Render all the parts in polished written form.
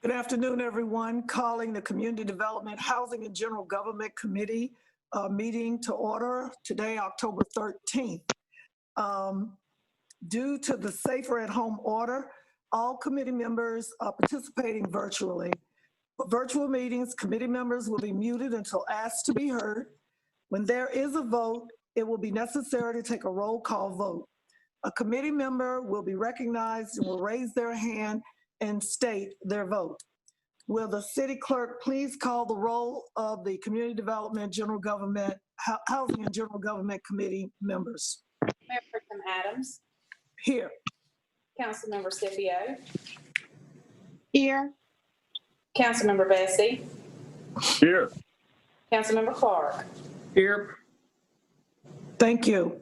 Good afternoon, everyone. Calling the Community Development, Housing and General Government Committee meeting to order today, October 13th. Due to the Safer at Home order, all committee members are participating virtually. For virtual meetings, committee members will be muted until asked to be heard. When there is a vote, it will be necessary to take a roll call vote. A committee member will be recognized and will raise their hand and state their vote. Will the city clerk please call the roll of the Community Development, General Government, Housing and General Government Committee members? Mayor Pro Tem Adams. Here. Councilmember Scipio. Here. Councilmember Bessie. Here. Councilmember Clark. Here. Thank you.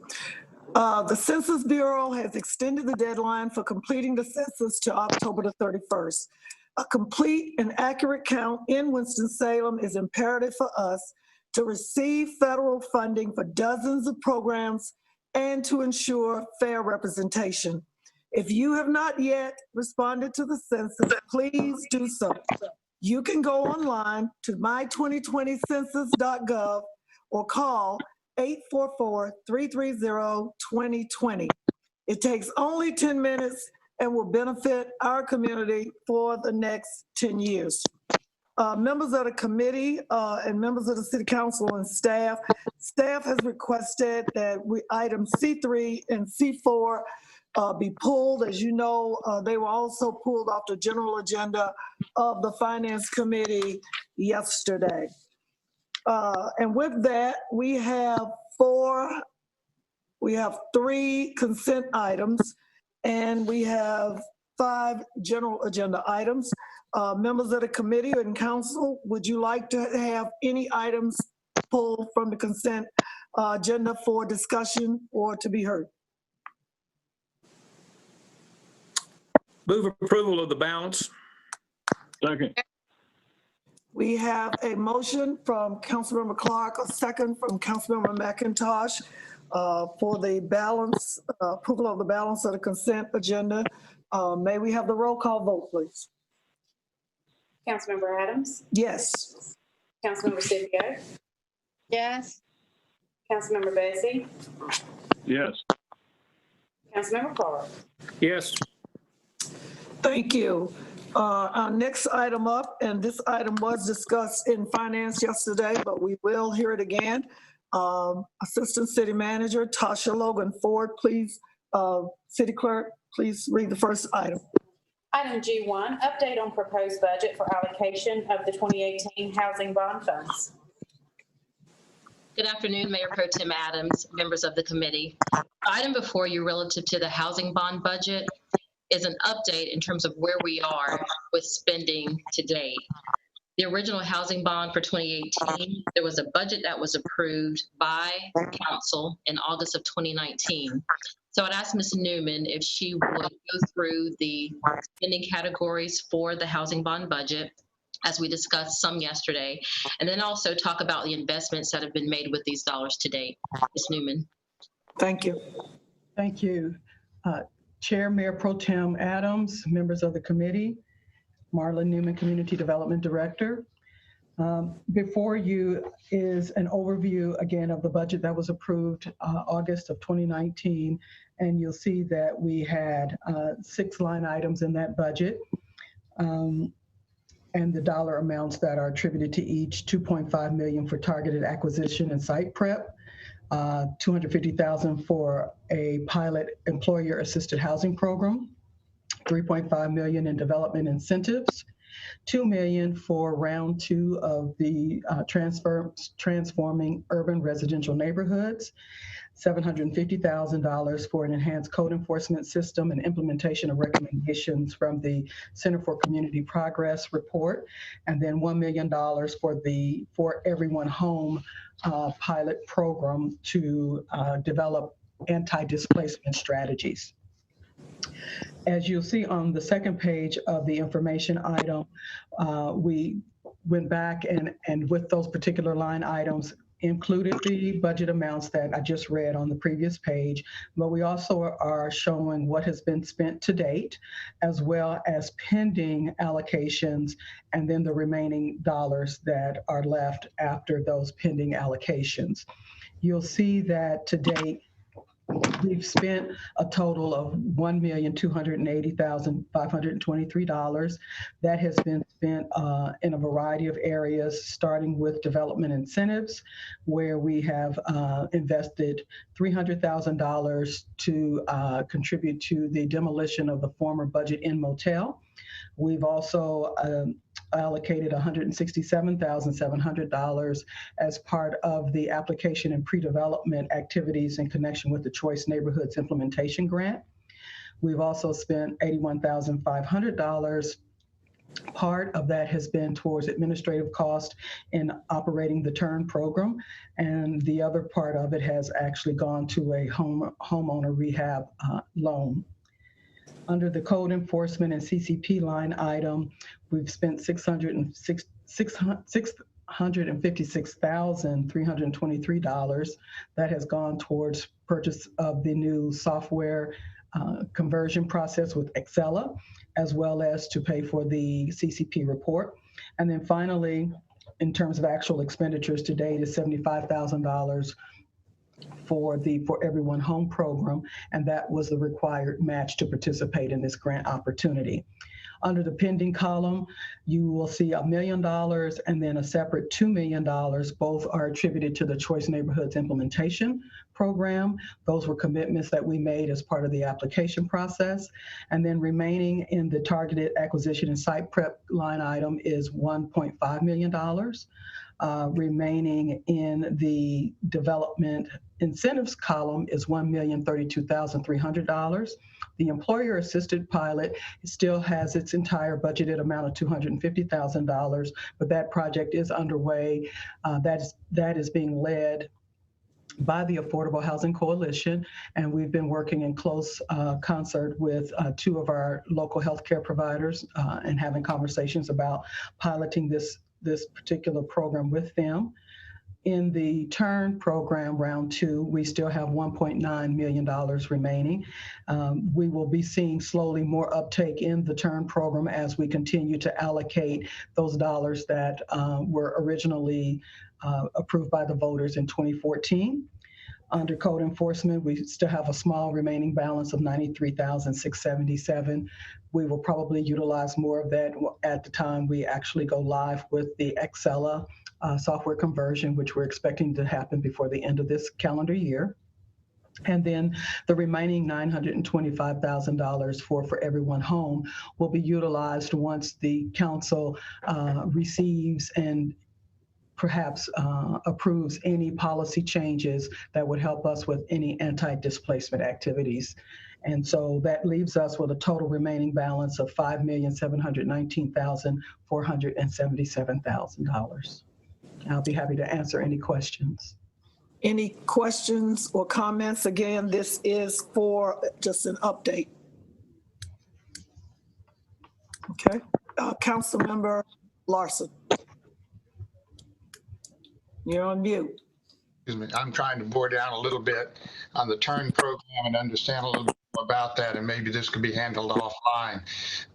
The Census Bureau has extended the deadline for completing the census to October the 31st. A complete and accurate count in Winston-Salem is imperative for us to receive federal funding for dozens of programs and to ensure fair representation. If you have not yet responded to the census, please do so. You can go online to my2020census.gov or call 844-330-2020. It takes only 10 minutes and will benefit our community for the next 10 years. Members of the committee and members of the city council and staff has requested that items C3 and C4 be pulled. As you know, they were also pulled off the general agenda of the finance committee yesterday. And with that, we have three consent items, and we have 5 general agenda items. Members of the committee and council, would you like to have any items pulled from the consent agenda for discussion or to be heard? Move approval of the balance. Second. We have a motion from Councilmember Clark, a second from Councilmember McIntosh for the balance, approval of the balance of the consent agenda. May we have the roll call vote, please? Councilmember Adams. Yes. Councilmember Scipio. Yes. Councilmember Bessie. Yes. Councilmember Clark. Yes. Thank you. Our next item up, and this item was discussed in finance yesterday, but we will hear it again. Assistant City Manager Tasha Logan Ford, please, City Clerk, please read the first item. Item G1, update on proposed budget for allocation of the 2018 housing bond funds. Good afternoon, Mayor Pro Tem Adams, members of the committee. The item before you relative to the housing bond budget is an update in terms of where we are with spending to date. The original housing bond for 2018, there was a budget that was approved by council in August of 2019. So I'd ask Ms. Newman if she would go through the spending categories for the housing bond budget, as we discussed some yesterday, and then also talk about the investments that have been made with these dollars to date. Ms. Newman. Thank you. Thank you. Chair, Mayor Pro Tem Adams, members of the committee, Marla Newman, Community Development Director. Before you is an overview again of the budget that was approved August of 2019, and you'll see that we had 6 line items in that budget, and the dollar amounts that are attributed to each: $2.5 million for targeted acquisition and site prep, $250,000 for a pilot employer-assisted housing program, $3.5 million in development incentives, $2 million for round 2 of the transforming urban residential neighborhoods, $750,000 for an enhanced code enforcement system and implementation of recommendations from the Center for Community Progress report, and then $1 million for the For Everyone Home pilot program to develop anti-displacement strategies. As you'll see on the second page of the information item, we went back and with those particular line items, included the budget amounts that I just read on the previous page, but we also are showing what has been spent to date, as well as pending allocations, and then the remaining dollars that are left after those pending allocations. You'll see that to date, we've spent a total of $1,280,523. That has been spent in a variety of areas, starting with development incentives, where we have invested $300,000 to contribute to the demolition of the former Budget Inn Motel. We've also allocated $167,700 as part of the application and pre-development activities in connection with the Choice Neighborhoods Implementation Grant. We've also spent $81,500. Part of that has been towards administrative cost in operating the TURN program, and the other part of it has actually gone to a homeowner rehab loan. Under the code enforcement and CCP line item, we've spent $656,323. That has gone towards purchase of the new software conversion process with Excella, as well as to pay for the CCP report. And then finally, in terms of actual expenditures to date, is $75,000 for the For Everyone Home program, and that was the required match to participate in this grant opportunity. Under the pending column, you will see $1 million and then a separate $2 million. Both are attributed to the Choice Neighborhoods Implementation Program. Those were commitments that we made as part of the application process. And then remaining in the targeted acquisition and site prep line item is $1.5 million. Remaining in the development incentives column is $1,032,300. The employer-assisted pilot still has its entire budgeted amount of $250,000, but that project is underway. That is being led by the Affordable Housing Coalition, and we've been working in close concert with two of our local healthcare providers and having conversations about piloting this particular program with them. In the TURN program, round 2, we still have $1.9 million remaining. We will be seeing slowly more uptake in the TURN program as we continue to allocate those dollars that were originally approved by the voters in 2014. Under code enforcement, we still have a small remaining balance of $93,677. We will probably utilize more of that at the time we actually go live with the Excella software conversion, which we're expecting to happen before the end of this calendar year. And then the remaining $925,000 for Everyone Home will be utilized once the council receives and perhaps approves any policy changes that would help us with any anti-displacement activities. And so that leaves us with a total remaining balance of $5,719,477,000. I'll be happy to answer any questions. Any questions or comments? Again, this is for just an update. Okay, Councilmember Larson. You're on mute. Excuse me, I'm trying to bore down a little bit on the TURN program and understand a little bit more about that, and maybe this could be handled offline.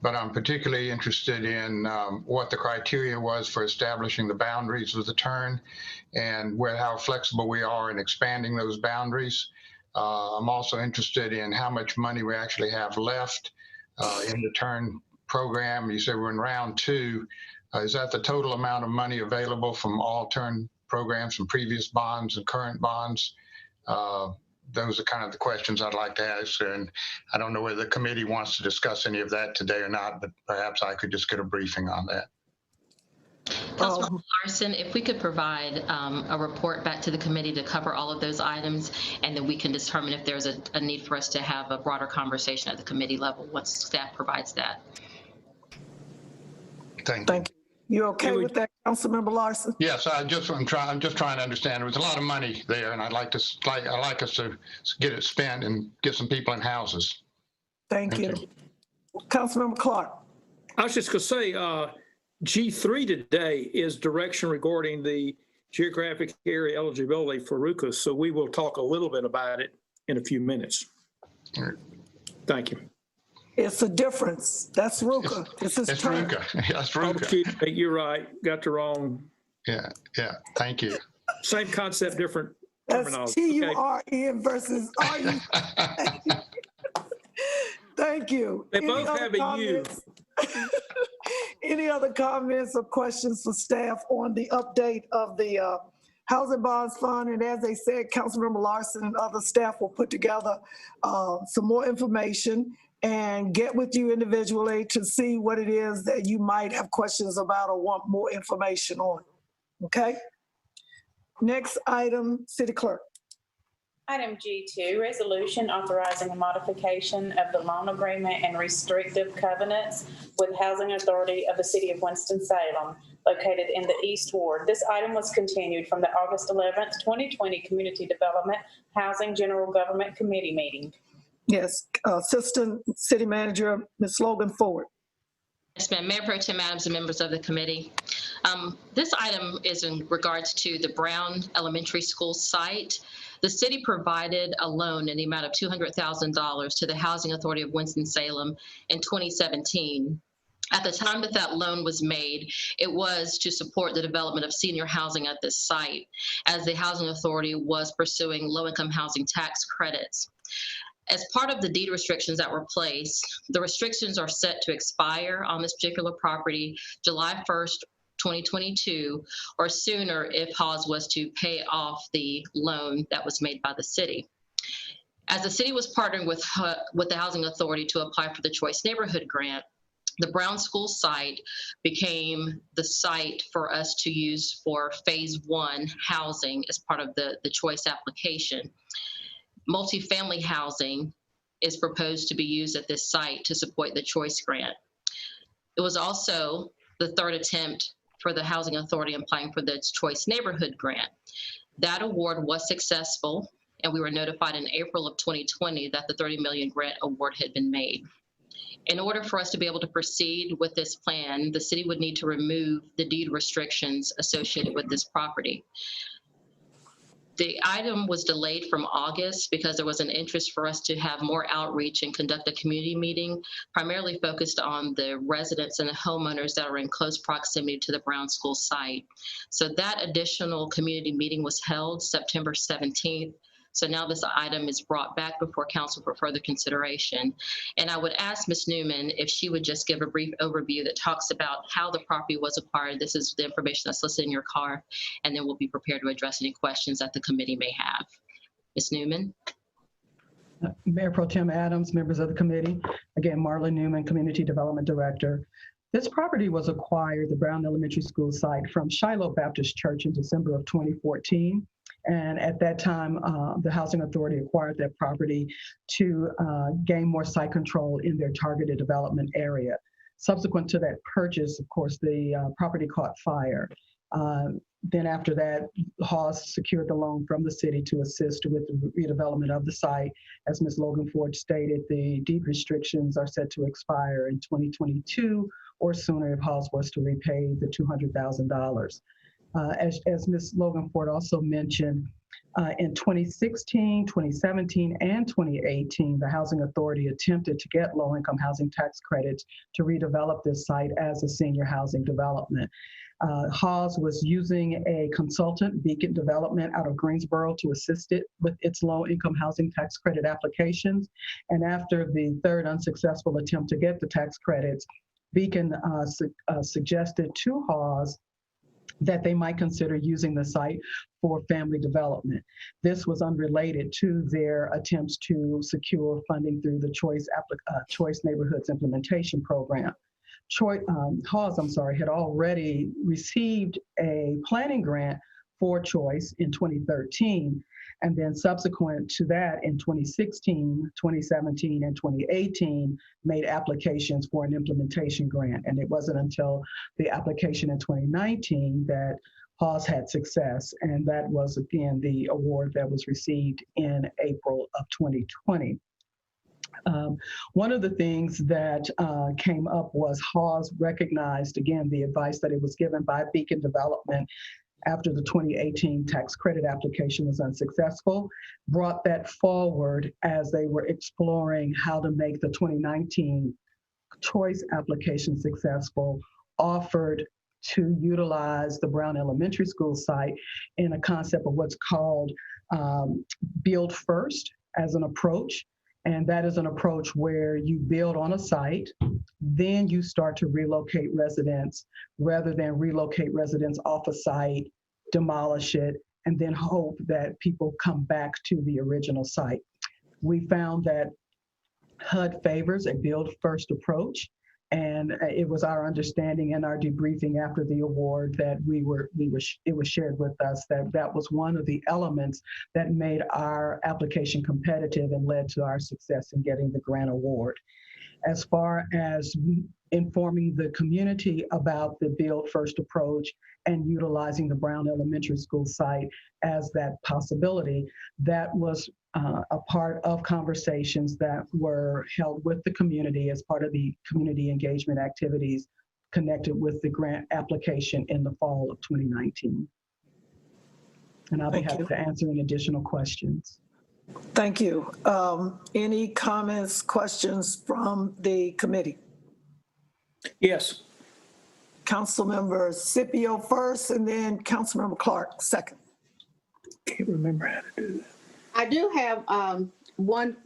But I'm particularly interested in what the criteria was for establishing the boundaries of the TURN and how flexible we are in expanding those boundaries. I'm also interested in how much money we actually have left in the TURN program. You said we're in round 2. Is that the total amount of money available from all TURN programs from previous bonds and current bonds? Those are kind of the questions I'd like to ask, and I don't know whether the committee wants to discuss any of that today or not, but perhaps I could just get a briefing on that. Councilman Larson, if we could provide a report back to the committee to cover all of those items, and then we can determine if there's a need for us to have a broader conversation at the committee level once staff provides that. Thank you. Thank you. You okay with that, Councilmember Larson? Yes, I'm just trying to understand. There was a lot of money there, and I'd like us to get it spent and get some people in houses. Thank you. Councilmember Clark. I was just going to say, G3 today is direction regarding the geographic area eligibility for RUCA, so we will talk a little bit about it in a few minutes. All right. Thank you. It's a difference. That's RUCA. This is It's TURN. RUCA. That's Oh, RUCA. excuse me, you're right. Got the wrong, Yeah, thank you. same concept, different That's terminology. Okay. TURN versus RU. Thank you. They Any both other have a U. comments? Any other comments or questions for staff on the update of the Housing Bonds Fund? And as they said, Councilmember Larson and other staff will put together some more information and get with you individually to see what it is that you might have questions about or want more information on. Okay? Next item, City Clerk. Item G2, resolution authorizing a modification of the loan agreement and restrictive covenants with Housing Authority of the City of Winston-Salem, located in the East Ward. This item was continued from the August 11th, 2020 Community Development Housing General Government Committee meeting. Yes, Assistant City Manager, Ms. Logan Forward. Yes, ma'am. Mayor Pro Tem Adams and members of the committee. This item is in regards to the Brown Elementary School site. The city provided a loan in the amount of $200,000 to the Housing Authority of Winston-Salem in 2017. At the time that that loan was made, it was to support the development of senior housing at this site, as the Housing Authority was pursuing low-income housing tax credits. As part of the deed restrictions that were placed, the restrictions are set to expire on this particular property July 1st, 2022, or sooner if Hawes was to pay off the loan that was made by the city. As the city was partnering with the Housing Authority to apply for the Choice Neighborhood Grant, the Brown School site became the site for us to use for Phase 1 housing as part of the Choice application. Multifamily housing is proposed to be used at this site to support the Choice Grant. It was also the third attempt for the Housing Authority applying for the Choice Neighborhood Grant. That award was successful, and we were notified in April of 2020 that the $30 million grant award had been made. In order for us to be able to proceed with this plan, the city would need to remove the deed restrictions associated with this property. The item was delayed from August because there was an interest for us to have more outreach and conduct a community meeting, primarily focused on the residents and the homeowners that are in close proximity to the Brown School site. So that additional community meeting was held September 17th. So now this item is brought back before council for further consideration. And I would ask Ms. Newman if she would just give a brief overview that talks about how the property was acquired. This is the information that's listed in your card, and then we'll be prepared to address any questions that the committee may have. Ms. Newman? Mayor Pro Tem Adams, members of the committee. Again, Marla Newman, Community Development Director. This property was acquired, the Brown Elementary School site, from Shiloh Baptist Church in December of 2014. And at that time, the Housing Authority acquired that property to gain more site control in their targeted development area. Subsequent to that purchase, of course, the property caught fire. Then after that, Hawes secured the loan from the city to assist with the redevelopment of the site. As Ms. Logan Ford stated, the deed restrictions are set to expire in 2022 or sooner if Hawes was to repay the $200,000. As Ms. Logan Ford also mentioned, in 2016, 2017, and 2018, the Housing Authority attempted to get low-income housing tax credits to redevelop this site as a senior housing development. Hawes was using a consultant, Beacon Development, out of Greensboro to assist it with its low-income housing tax credit applications. And after the third unsuccessful attempt to get the tax credits, Beacon suggested to Hawes that they might consider using the site for family development. This was unrelated to their attempts to secure funding through the Choice Neighborhoods Implementation Program. Hawes, had already received a planning grant for Choice in 2013. And then subsequent to that, in 2016, 2017, and 2018, made applications for an implementation grant. And it wasn't until the application in 2019 that Hawes had success. And that was, again, the award that was received in April of 2020. One of the things that came up was Hawes recognized, again, the advice that it was given by Beacon Development after the 2018 tax credit application was unsuccessful, brought that forward as they were exploring how to make the 2019 choice application successful, offered to utilize the Brown Elementary School site in a concept of what's called build first as an approach. And that is an approach where you build on a site, then you start to relocate residents rather than relocate residents off a site, demolish it, and then hope that people come back to the original site. We found that HUD favors a build first approach. And it was our understanding in our debriefing after the award that it was shared with us that that was one of the elements that made our application competitive and led to our success in getting the grant award. As far as informing the community about the build first approach and utilizing the Brown Elementary School site as that possibility, that was a part of conversations that were held with the community as part of the community engagement activities connected with the grant application in the fall of 2019. And I'll be happy to answer any additional questions. Thank you. Any comments, questions from the committee? Yes. Councilmember Scipio first, and then Councilmember Clark second. Can't remember how to do that. I do have one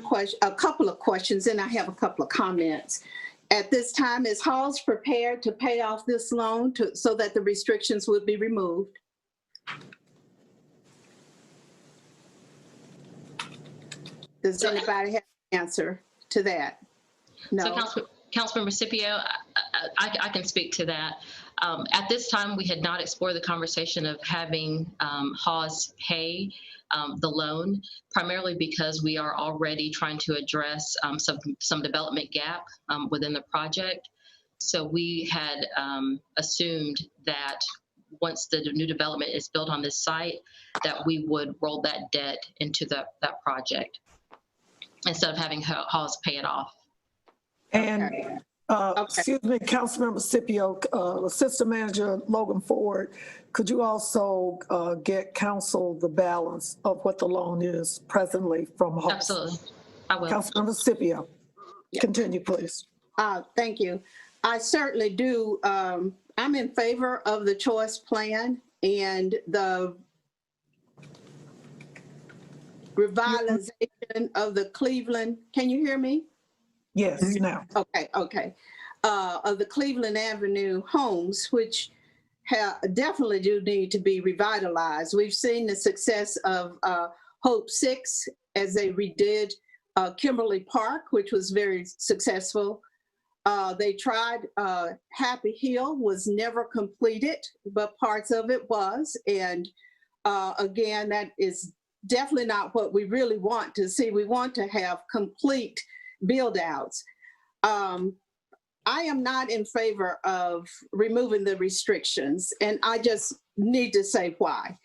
question, a couple of questions, and I have a couple of comments. At this time, is Halls prepared to pay off this loan so that the restrictions would be removed? Does anybody have an answer to that? No. So Councilmember Scipio, I can speak to that. At this time, we had not explored the conversation of having Hawes pay the loan, primarily because we are already trying to address some development gap within the project. So we had assumed that once the new development is built on this site, that we would roll that debt into that project instead of having Hawes pay it off. And Okay. excuse me, Councilmember Scipio, Assistant Manager Logan Ford, could you also get council the balance of what the loan is presently from Hawes? Absolutely, I will. Councilmember Scipio, continue, please. Thank you. I certainly do. I'm in favor of the choice plan and the revitalization of the Cleveland. Can you hear me? Yes, now. Okay. Of the Cleveland Avenue homes, which definitely do need to be revitalized. We've seen the success of Hope 6 as they redid Kimberly Park, which was very successful. They tried Happy Hill, was never completed, but parts of it was. And again, that is definitely not what we really want to see. We want to have complete build outs. I am not in favor of removing the restrictions, and I just need to say why.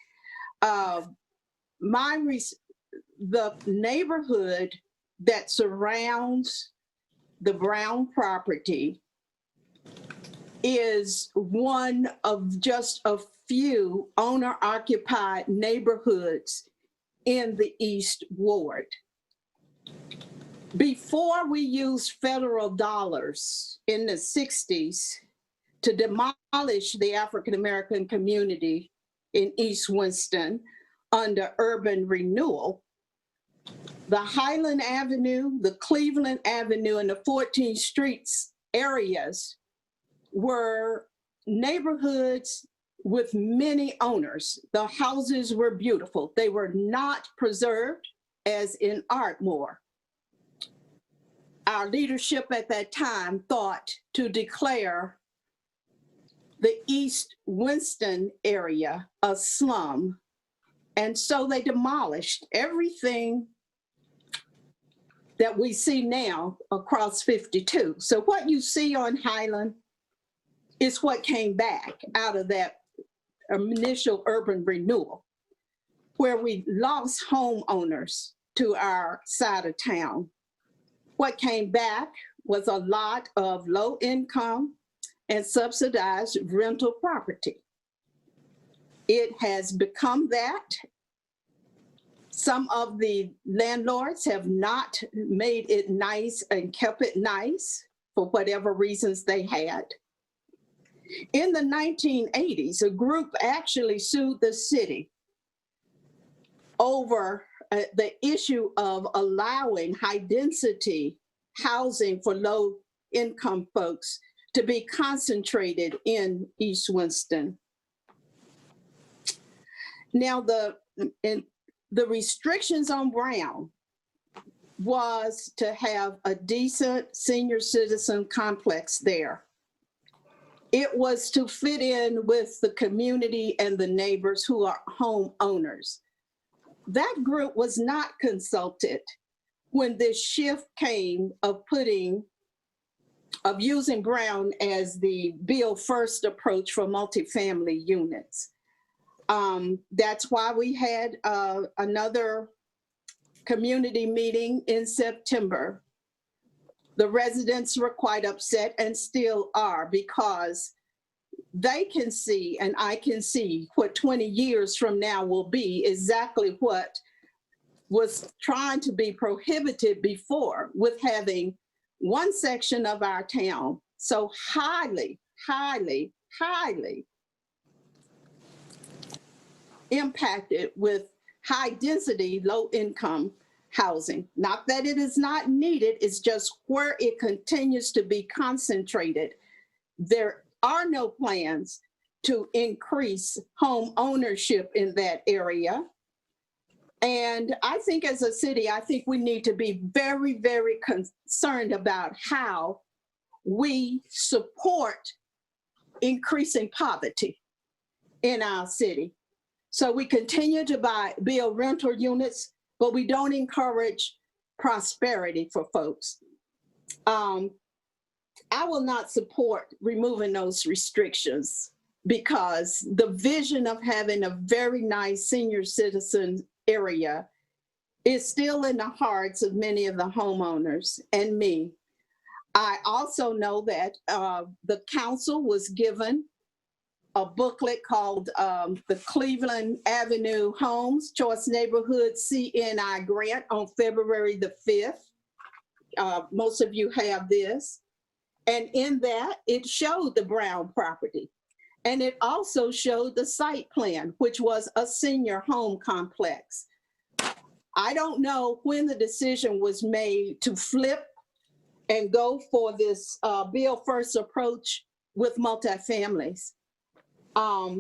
The neighborhood that surrounds the Brown property is one of just a few owner-occupied neighborhoods in the East Ward. Before we used federal dollars in the 60s to demolish the African-American community in East Winston under urban renewal, the Highland Avenue, the Cleveland Avenue, and the 14th Streets areas were neighborhoods with many owners. The houses were beautiful. They were not preserved as in Ardmore. Our leadership at that time thought to declare the East Winston area a slum. And so they demolished everything that we see now across 52. So what you see on Highland is what came back out of that initial urban renewal, where we lost homeowners to our side of town. What came back was a lot of low income and subsidized rental property. It has become that. Some of the landlords have not made it nice and kept it nice for whatever reasons they had. In the 1980s, a group actually sued the city over the issue of allowing high-density housing for low-income folks to be concentrated in East Winston. Now, the restrictions on Brown was to have a decent senior citizen complex there. It was to fit in with the community and the neighbors who are homeowners. That group was not consulted when this shift came of using Brown as the build first approach for multifamily units. That's why we had another community meeting in September. The residents were quite upset and still are, because they can see, and I can see, what 20 years from now will be exactly what was trying to be prohibited before, with having one section of our town so highly, highly, highly impacted with high density, low income housing. Not that it is not needed, it's just where it continues to be concentrated. There are no plans to increase home ownership in that area. And I think as a city, I think we need to be very, very concerned about how we support increasing poverty in our city. So we continue to build rental units, but we don't encourage prosperity for folks. I will not support removing those restrictions, because the vision of having a very nice senior citizen area is still in the hearts of many of the homeowners and me. I also know that the council was given a booklet called the Cleveland Avenue Homes Choice Neighborhood CNI Grant on February the 5th. Most of you have this. And in that, it showed the Brown property. And it also showed the site plan, which was a senior home complex. I don't know when the decision was made to flip and go for this build first approach with multifamilies. I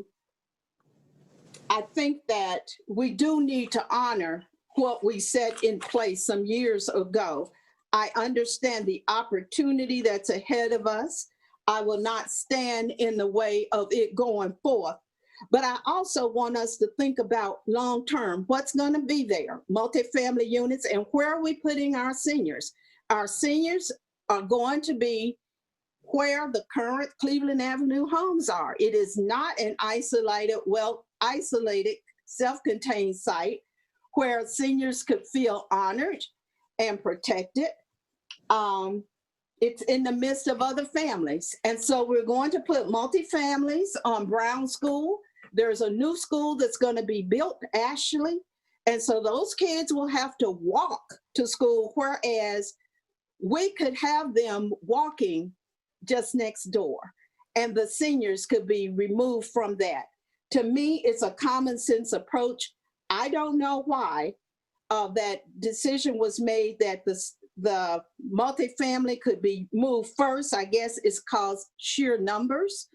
think that we do need to honor what we set in place some years ago. I understand the opportunity that's ahead of us. I will not stand in the way of it going forth. But I also want us to think about long-term, what's going to be there, multifamily units, and where are we putting our seniors? Our seniors are going to be where the current Cleveland Avenue homes are. It is not an isolated, self-contained site where seniors could feel honored and protected. It's in the midst of other families. And so we're going to put multifamilies on Brown School. There's a new school that's going to be built, Ashley. And so those kids will have to walk to school, whereas we could have them walking just next door, and the seniors could be removed from that. To me, it's a common sense approach. I don't know why that decision was made that the multifamily could be moved first. I guess it's called sheer numbers.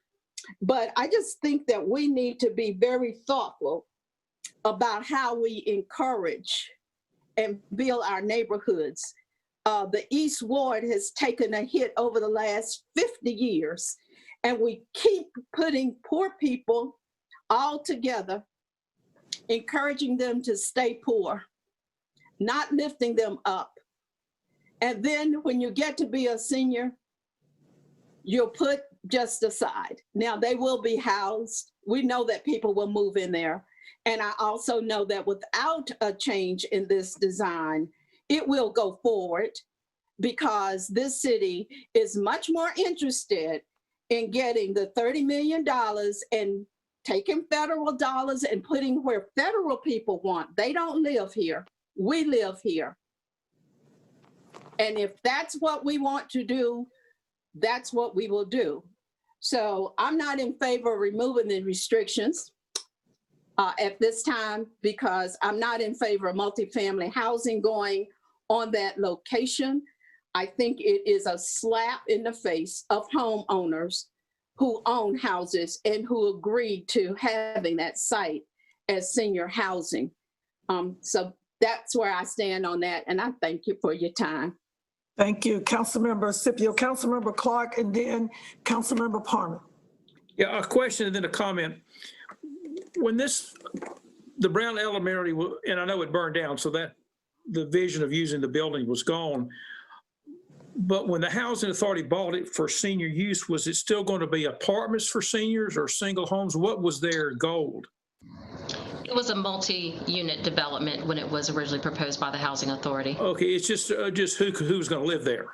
But I just think that we need to be very thoughtful about how we encourage and build our neighborhoods. The East Ward has taken a hit over the last 50 years, and we keep putting poor people all together, encouraging them to stay poor, not lifting them up. And then when you get to be a senior, you're put just aside. Now they will be housed. We know that people will move in there. And I also know that without a change in this design, it will go forward, because this city is much more interested in getting the $30 million and taking federal dollars and putting where federal people want. They don't live here. We live here. And if that's what we want to do, that's what we will do. So I'm not in favor of removing the restrictions at this time, because I'm not in favor of multifamily housing going on that location. I think it is a slap in the face of homeowners who own houses and who agreed to having that site as senior housing. So that's where I stand on that, and I thank you for your time. Thank you, Councilmember Scipio, Councilmember Clark, and then Councilmember Parman. Yeah, a question and then a comment. When the Brown Elementary, and I know it burned down, so that the vision of using the building was gone. But when the Housing Authority bought it for senior use, was it still going to be apartments for seniors or single homes? What was their goal? It was a multi-unit development when it was originally proposed by the Housing Authority. Okay, it's just who's going to live there.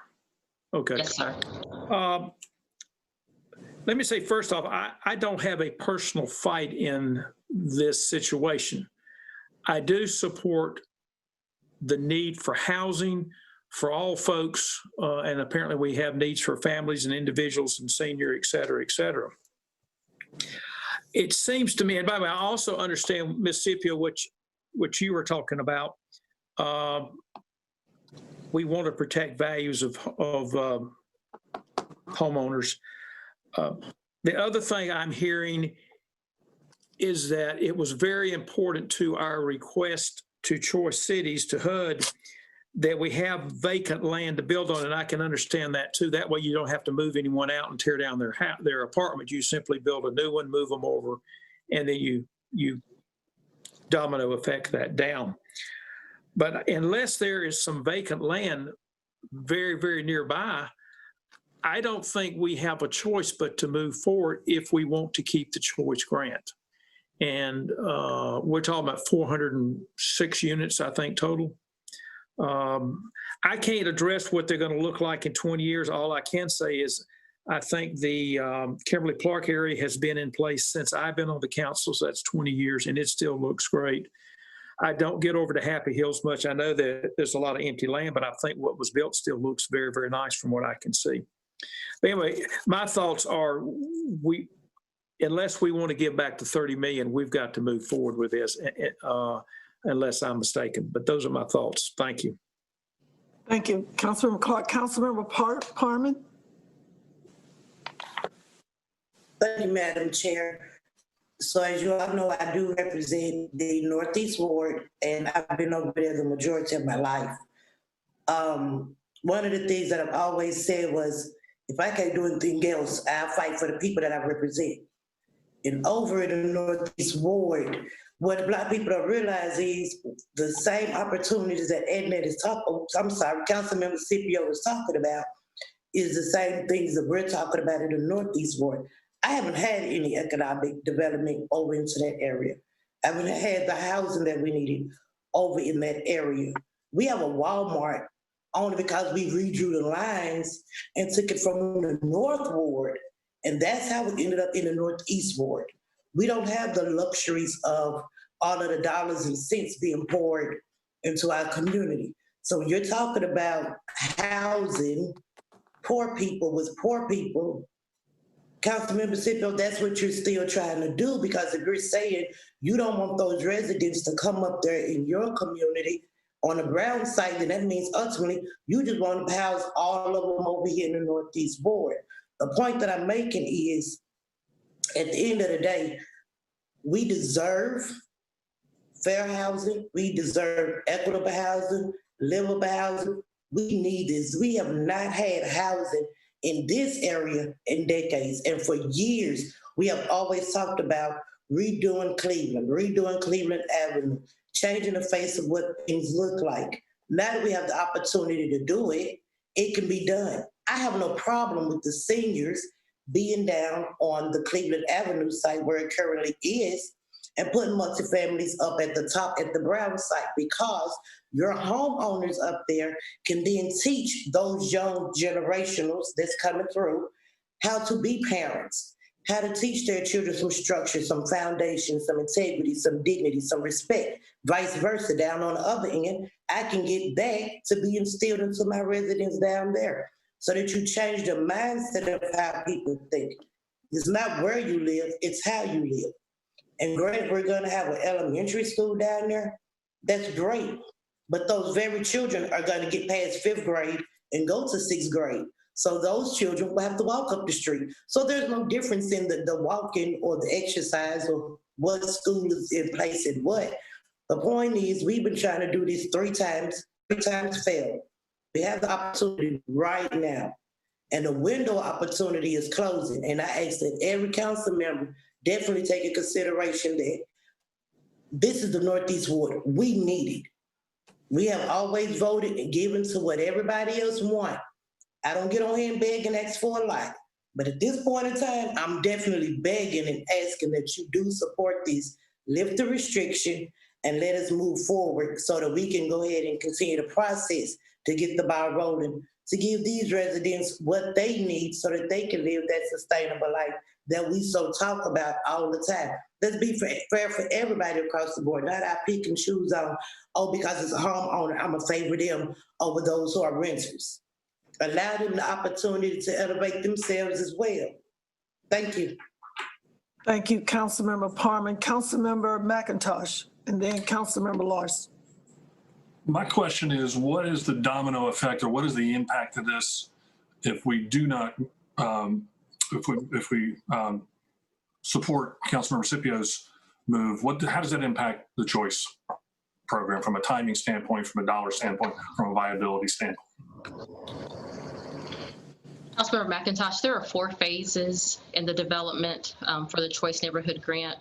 Okay. Yes, sir. Let me say, first off, I don't have a personal fight in this situation. I do support the need for housing for all folks, and apparently we have needs for families and individuals and senior, et cetera, et cetera. It seems to me, and by the way, I also understand, Ms. Scipio, what you were talking about. We want to protect values of homeowners. The other thing I'm hearing is that it was very important to our request to Choice Cities, to HUD, that we have vacant land to build on, and I can understand that too. That way you don't have to move anyone out and tear down their apartment. You simply build a new one, move them over, and then you domino effect that down. But unless there is some vacant land very, very nearby, I don't think we have a choice but to move forward if we want to keep the choice grant. And we're talking about 406 units, I think, total. I can't address what they're going to look like in 20 years. All I can say is I think the Kimberly-Clark area has been in place since I've been on the council, so that's 20 years, and it still looks great. I don't get over to Happy Hills much. I know that there's a lot of empty land, but I think what was built still looks very, very nice from what I can see. But anyway, my thoughts are unless we want to give back the 30 million, we've got to move forward with this, unless I'm mistaken. But those are my thoughts. Thank you. Thank you, Councilmember Clark. Councilmember Parman. Thank you, Madam Chair. So as you all know, I do represent the Northeast Ward, and I've been over there the majority of my life. One of the things that I've always said was, if I can't do anything else, I'll fight for the people that I represent. And over in the Northeast Ward, what Black people don't realize is the same opportunities that Councilmember Scipio was talking about is the same things that we're talking about in the Northeast Ward. I haven't had any economic development over into that area. I haven't had the housing that we needed over in that area. We have a Walmart only because we redrew the lines and took it from the North Ward, and that's how we ended up in the Northeast Ward. We don't have the luxuries of all of the dollars and cents being poured into our community. So you're talking about housing poor people with poor people. Councilmember Scipio, that's what you're still trying to do, because if you're saying you don't want those residents to come up there in your community on a Brown site, then that means ultimately you just want to house all of them over here in the Northeast Ward. The point that I'm making is, at the end of the day, we deserve fair housing, we deserve equitable housing, livable housing. We need this. We have not had housing in this area in decades. And for years, we have always talked about redoing Cleveland Avenue, changing the face of what things look like. Now that we have the opportunity to do it, it can be done. I have no problem with the seniors being down on the Cleveland Avenue site where it currently is and putting multifamilies up at the top at the Brown site, because your homeowners up there can then teach those young generationals that's coming through how to be parents. how to teach their children some structure, some foundation, some integrity, some dignity, some respect. Vice versa, down on the other end, I can get that to be instilled into my residents down there, so that you change the mindset of how people think. It's not where you live, it's how you live. And granted, we're gonna have an elementary school down there. That's great. But those very children are gonna get past 5th grade and go to 6th grade. So those children will have to walk up the street. So there's no difference in the walking or the exercise or what school is in place and what. The point is, we've been trying to do this 3 times failed. We have the opportunity right now. And the window of opportunity is closing. And I ask that every council member definitely take in consideration that this is the Northeast Ward. We need it. We have always voted and given to what everybody else wants. I don't get on here and beg and ask for a lot. But at this point in time, I'm definitely begging and asking that you do support this, lift the restriction, and let us move forward so that we can go ahead and continue the process to get the ball rolling, to give these residents what they need so that they can live that sustainable life that we so talk about all the time. Let's be fair for everybody across the board, not I pick and choose on, oh, because it's a homeowner, I'm gonna favor them over those who are renters. Allow them the opportunity to elevate themselves as well. Thank you. Thank you, Councilmember Parman. Councilmember McIntosh, and then Councilmember Larson. My question is, what is the domino effect, or what is the impact of this if we do not, if we support Councilmember Scipio's move? How does that impact the choice program from a timing standpoint, from a dollar standpoint, from a viability standpoint? Councilmember McIntosh, there are 4 phases in the development for the Choice Neighborhood Grant.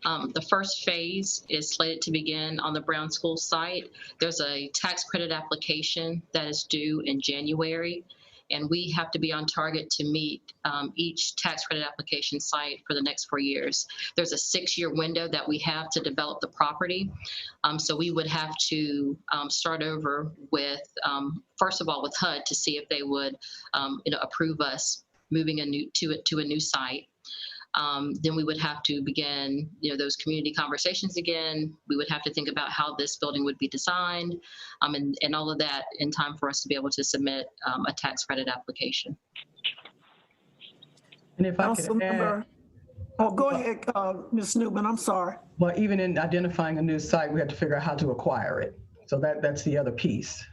The first phase is slated to begin on the Brown School site. There's a tax credit application that is due in January, and we have to be on target to meet each tax credit application site for the next 4 years. There's a 6-year window that we have to develop the property. So we would have to start over with, first of all, with HUD to see if they would approve us moving to a new site. Then we would have to begin, those community conversations again. We would have to think about how this building would be designed, and all of that in time for us to be able to submit a tax credit application. And if I could add, oh, go ahead, Ms. Newman, I'm sorry. well, even in identifying a new site, we have to figure out how to acquire it. So that's the other piece,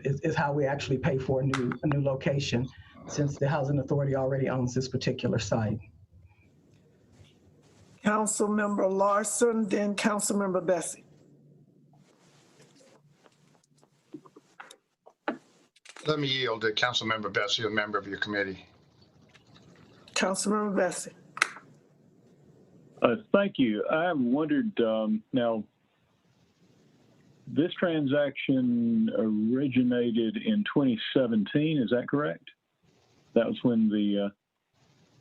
is how we actually pay for a new location, since the Housing Authority already owns this particular site. Councilmember Larson, then Councilmember Bessie. Let me yield to Councilmember Bessie, a member of your committee. Councilmember Bessie. Thank you. I have wondered, now, this transaction originated in 2017, is that correct? That was when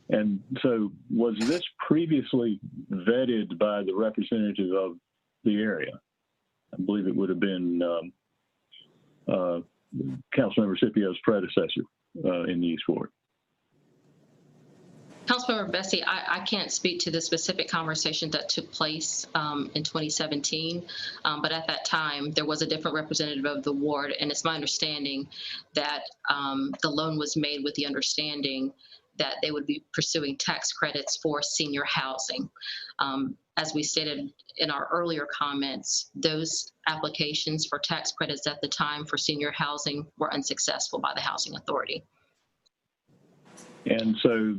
and so was this previously vetted by the representative of the area? I believe it would have been Councilmember Scipio's predecessor in the East Ward. Councilmember Bessie, I can't speak to the specific conversation that took place in 2017, but at that time, there was a different representative of the ward, and it's my understanding that the loan was made with the understanding that they would be pursuing tax credits for senior housing. As we stated in our earlier comments, those applications for tax credits at the time for senior housing were unsuccessful by the Housing Authority. And so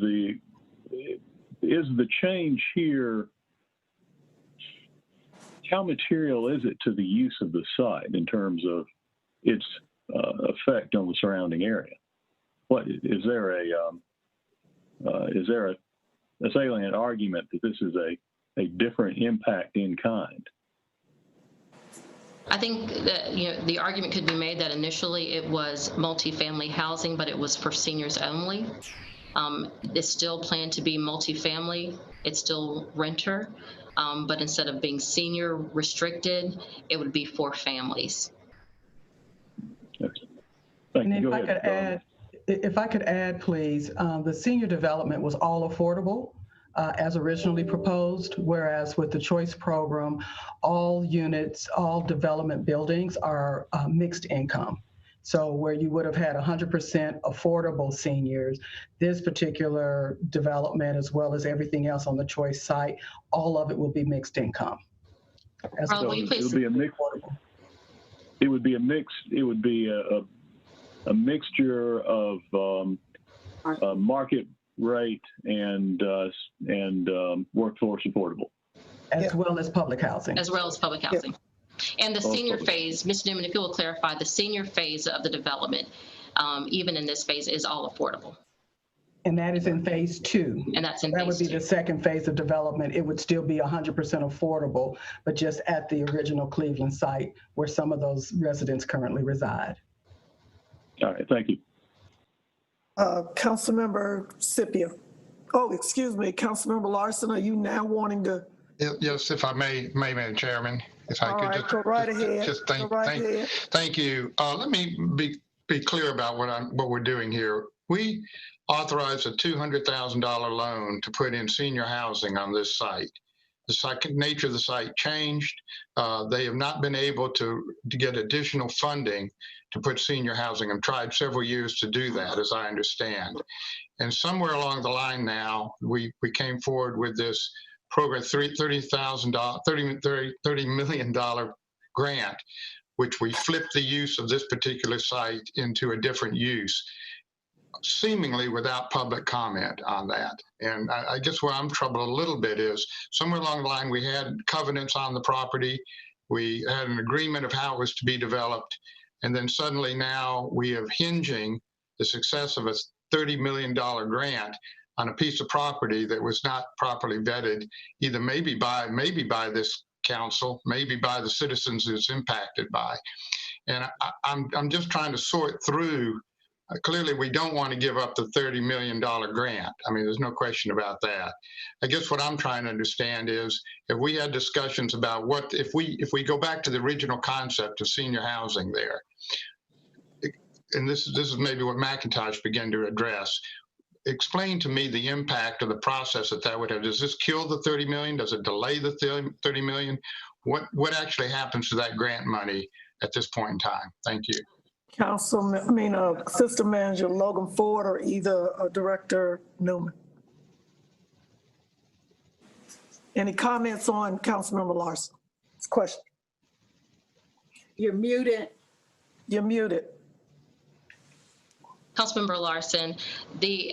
is the change here, how material is it to the use of the site in terms of its effect on the surrounding area? What is there a salient argument that this is a different impact in kind? I think that the argument could be made that initially it was multifamily housing, but it was for seniors only. It's still planned to be multifamily. It's still renter, but instead of being senior restricted, it would be for families. And if I could add, please, the senior development was all affordable. as originally proposed, whereas with the choice program, all units, all development buildings are mixed income. So where you would have had 100% affordable seniors, this particular development, as well as everything else on the choice site, all of it will be mixed income. Carla, will you please? It would be a mix. It would be a mix. It would be a mixture of market rate and workforce affordable, as well as public housing. As well as public housing. And the senior phase, Ms. Newman, if you will clarify, the senior phase of the development, even in this phase, is all affordable. And that is in phase 2. And that's in That would phase be 2. the second phase of development. It would still be 100% affordable, but just at the original Cleveland site where some of those residents currently reside. All right, thank you. Councilmember Scipio. Oh, excuse me, Councilmember Larson, are you now wanting to? Yes, if I may, Madam Chairman, if I All could right, just. go right ahead. Just Go right ahead. thank you. Let me be clear about what we're doing here. We authorized a $200,000 loan to put in senior housing on this site. The nature of the site changed. They have not been able to get additional funding to put senior housing. I've tried several years to do that, as I understand. And somewhere along the line now, we came forward with this program, $30 million grant, which we flipped the use of this particular site into a different use, seemingly without public comment on that. And I guess where I'm troubled a little bit is somewhere along the line, we had covenants on the property. We had an agreement of how it was to be developed. And then suddenly now we have hinging the success of a $30 million grant on a piece of property that was not properly vetted, either maybe by this council, maybe by the citizens it's impacted by. And I'm just trying to sort through. Clearly, we don't want to give up the $30 million grant. I mean, there's no question about that. I guess what I'm trying to understand is if we had discussions about what if we go back to the original concept of senior housing there, and this is maybe what McIntosh began to address. Explain to me the impact of the process that would have. Does this kill the 30 million? Does it delay the 30 million? What actually happens to that grant money at this point in time? Thank you. Assistant Manager Logan Ford or either Director Newman. Any comments on Councilmember Larson's question? You're muted. You're muted. Councilmember Larson,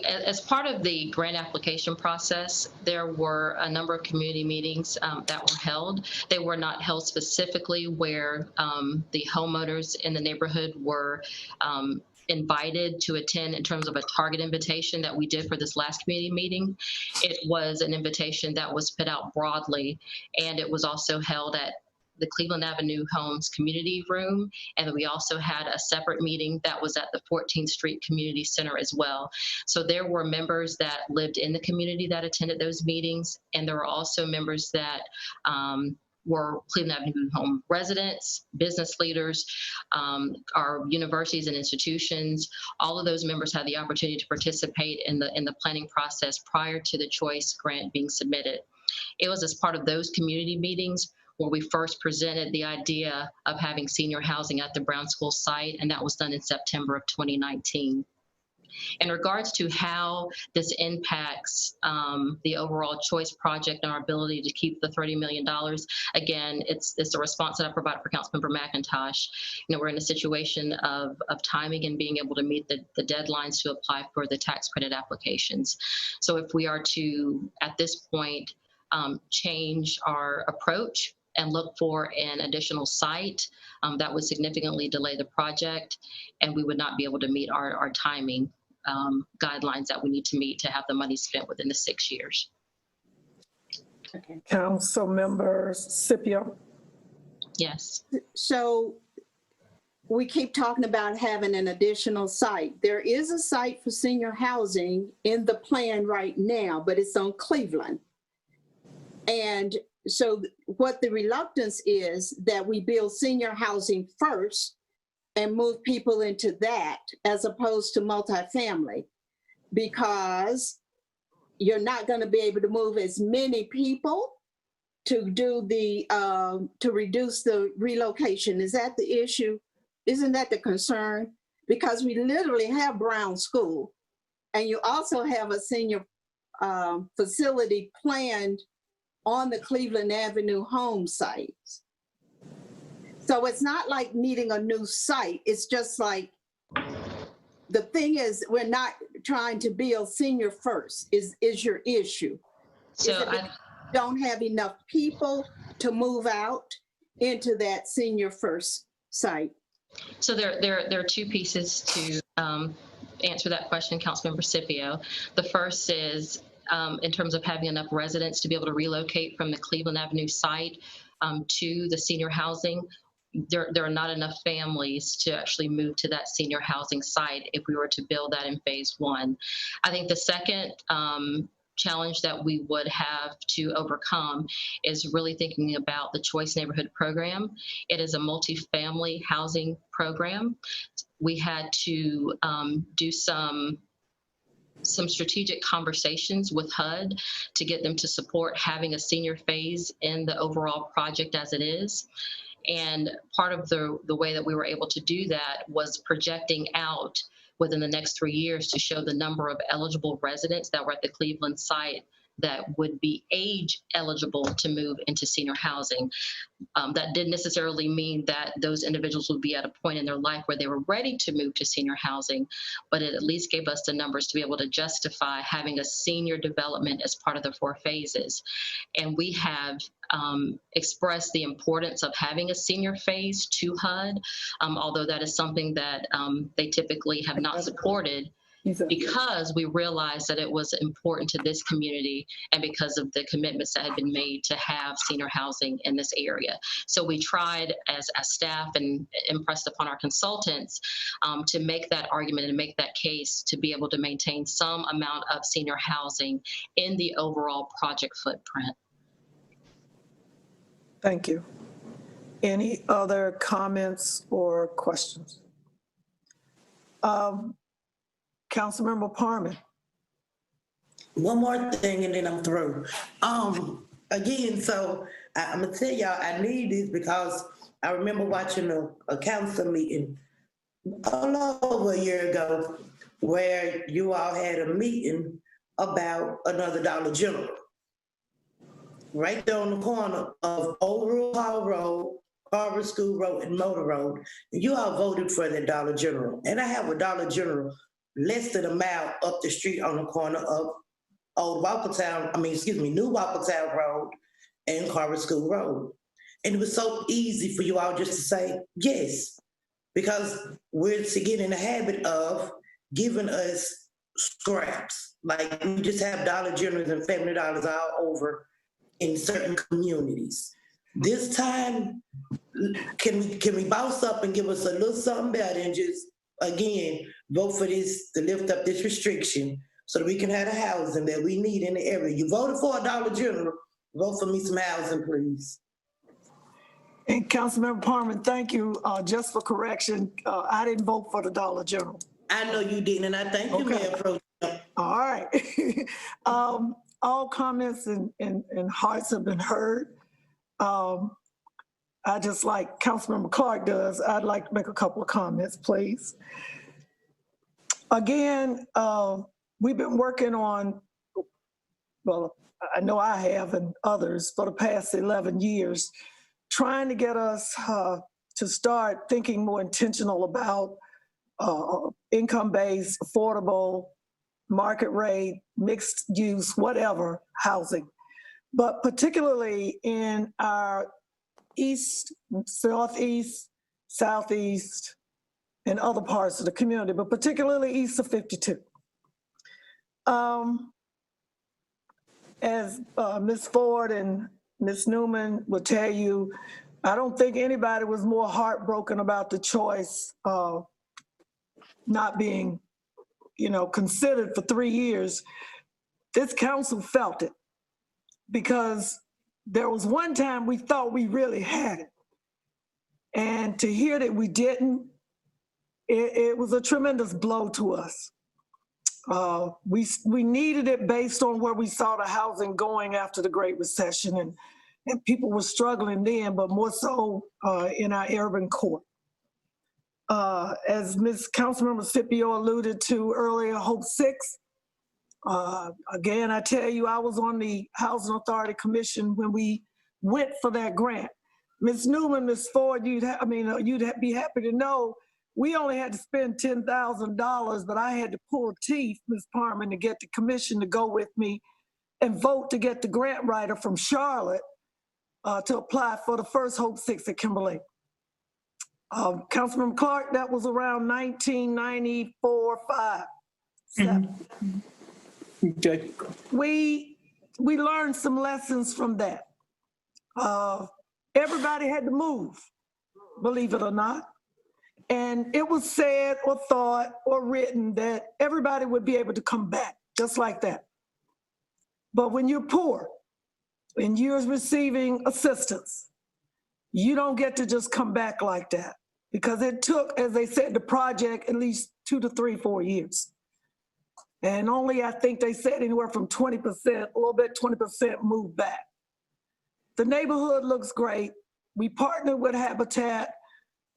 as part of the grant application process, there were a number of community meetings that were held. They were not held specifically where the homeowners in the neighborhood were invited to attend in terms of a target invitation that we did for this last community meeting. It was an invitation that was put out broadly, and it was also held at the Cleveland Avenue Homes Community Room, and we also had a separate meeting that was at the 14th Street Community Center as well. So there were members that lived in the community that attended those meetings, and there were also members that were Cleveland Avenue Home residents, business leaders, our universities and institutions. All of those members had the opportunity to participate in the planning process prior to the choice grant being submitted. It was as part of those community meetings where we first presented the idea of having senior housing at the Brown School site, and that was done in September of 2019. In regards to how this impacts the overall choice project and our ability to keep the $30 million, again, it's the response that I provided for Councilmember McIntosh. We're in a situation of timing and being able to meet the deadlines to apply for the tax credit applications. So if we are to, at this point, change our approach and look for an additional site, that would significantly delay the project, and we would not be able to meet our timing guidelines that we need to meet to have the money spent within the 6 years. Okay. Councilmember Scipio. Yes. So we keep talking about having an additional site. There is a site for senior housing in the plan right now, but it's on Cleveland. And so what the reluctance is that we build senior housing first and move people into that as opposed to multifamily, because you're not going to be able to move as many people to do the, to reduce the relocation. Is that the issue? Isn't that the concern? Because we literally have Brown School, and you also have a senior facility planned on the Cleveland Avenue home site. So it's not like needing a new site. It's just like, the thing is, we're not trying to build senior first is your issue. So Is it because you don't have enough people to move out into that senior first site? So there are two pieces to answer that question, Councilmember Scipio. The first is in terms of having enough residents to be able to relocate from the Cleveland Avenue site to the senior housing. There are not enough families to actually move to that senior housing site if we were to build that in phase one. I think the second challenge that we would have to overcome is really thinking about the Choice Neighborhood Program. It is a multifamily housing program. We had to do some strategic conversations with HUD to get them to support having a senior phase in the overall project as it is. And part of the way that we were able to do that was projecting out within the next 3 years to show the number of eligible residents that were at the Cleveland site that would be age eligible to move into senior housing. That didn't necessarily mean that those individuals would be at a point in their life where they were ready to move to senior housing, but it at least gave us the numbers to be able to justify having a senior development as part of the 4 phases. And we have expressed the importance of having a senior phase to HUD, although that is something that they typically have not supported, because we realized that it was important to this community and because of the commitments that had been made to have senior housing in this area. So we tried as staff and impressed upon our consultants to make that argument and make that case to be able to maintain some amount of senior housing in the overall project footprint. Thank you. Any other comments or questions? Councilmember Parman. One more thing and then I'm through. Again, so I'm gonna tell y'all I need this because I remember watching a council meeting all over a year ago where you all had a meeting about another Dollar General. Right there on the corner of Old Rural Hall Road, Harvard School Road, and Motor Road. You all voted for the Dollar General. And I have a Dollar General less than a mile up the street on the corner of New Walkertown Road and Harvard School Road. And it was so easy for you all just to say yes, because we're to get in the habit of giving us scraps. Like we just have Dollar Generals and Family Dollars all over in certain communities. This time, can we bounce up and give us a little something better and just, again, vote for this to lift up this restriction so that we can have the housing that we need in the area. You voted for a Dollar General, vote for me some housing, please. And Councilmember Parman, thank you. Just for correction, I didn't vote for the Dollar General. I know you didn't, and I thank you, Okay. Mayor Pro Tem. All right. All comments and hearts have been heard. I just like Councilmember Clark does, I'd like to make a couple of comments, please. Again, we've been working on, well, I know I have and others for the past 11 years, trying to get us to start thinking more intentional about income-based, affordable, market rate, mixed use, whatever, housing. But particularly in our east, southeast, southeast, and other parts of the community, but particularly east of 52. As Ms. Ford and Ms. Newman will tell you, I don't think anybody was more heartbroken about the choice not being, considered for 3 years. This council felt it because there was one time we thought we really had it. And to hear that we didn't, it was a tremendous blow to us. We needed it based on where we saw the housing going after the Great Recession, and people were struggling then, but more so in our urban core. As Ms. Councilmember Scipio alluded to earlier, Hope 6. Again, I tell you, I was on the Housing Authority Commission when we went for that grant. Ms. Newman, Ms. Ford, you'd be happy to know we only had to spend $10,000, but I had to pull teeth, Ms. Parman, to get the commission to go with me and vote to get the grant writer from Charlotte to apply for the first Hope 6 at Kimberly. Councilman Clark, that was around 1994, 5, 7. Okay. We learned some lessons from that. Everybody had to move, believe it or not. And it was said or thought or written that everybody would be able to come back just like that. But when you're poor and you're receiving assistance, you don't get to just come back like that, because it took, as they said, the project at least 2 to 3, 4 years. And only, I think they said anywhere from 20%, a little bit, 20% moved back. The neighborhood looks great. We partnered with Habitat.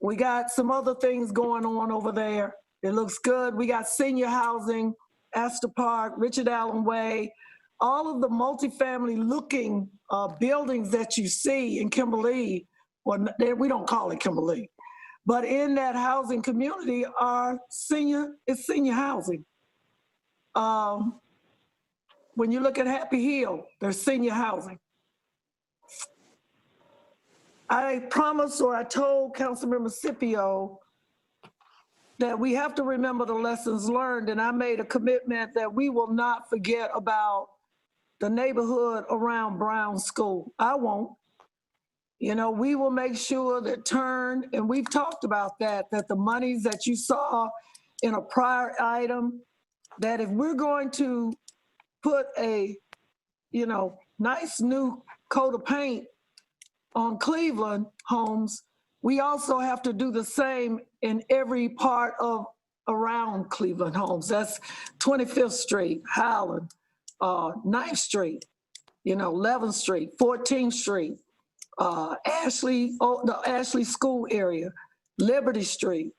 We got some other things going on over there. It looks good. We got senior housing, Astor Park, Richard Allen Way, all of the multifamily looking buildings that you see in Kimberly. Well, we don't call it Kimberly, but in that housing community are senior housing. When you look at Happy Hill, there's senior housing. I promised, or I told Councilmember Scipio that we have to remember the lessons learned, and I made a commitment that we will not forget about the neighborhood around Brown School. I won't. You know, we will make sure that and we've talked about that the monies that you saw in a prior item, that if we're going to put a, nice new coat of paint on Cleveland homes, we also have to do the same in every part of around Cleveland homes. That's 25th Street, Highland, 9th Street, 11th Street, 14th Street, the Ashley School area, Liberty Street.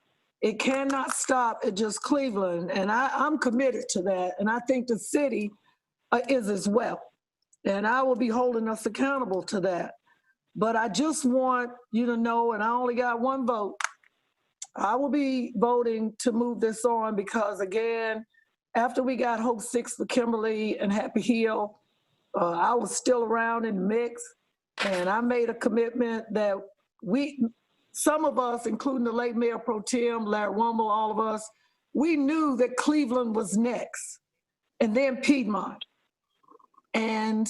It cannot stop at just Cleveland, and I'm committed to that, and I think the city is as well. And I will be holding us accountable to that. But I just want you to know, and I only got one vote, I will be voting to move this on because, again, after we got Hope 6 for Kimberly and Happy Hill, I was still around in the mix, and I made a commitment that some of us, including the late Mayor Pro Tem, Larry Wumble, all of us, we knew that Cleveland was next, and then Piedmont. And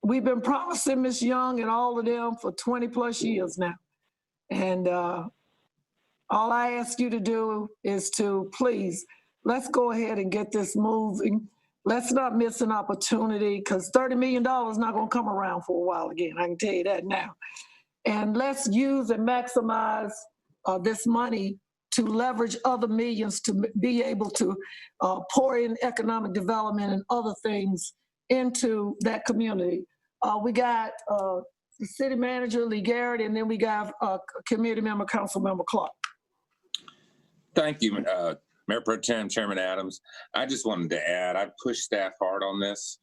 we've been promising Ms. Young and all of them for 20 plus years now. And all I ask you to do is to please, let's go ahead and get this moving. Let's not miss an opportunity, because $30 million is not gonna come around for a while again, I can tell you that now. And let's use and maximize this money to leverage other millions to be able to pour in economic development and other things into that community. We got the city manager, Lee Garrett, and then we got committee member, Council Member Clark. Thank you, Mayor Pro Tem, Chairman Adams. I just wanted to add, I've pushed staff hard on this,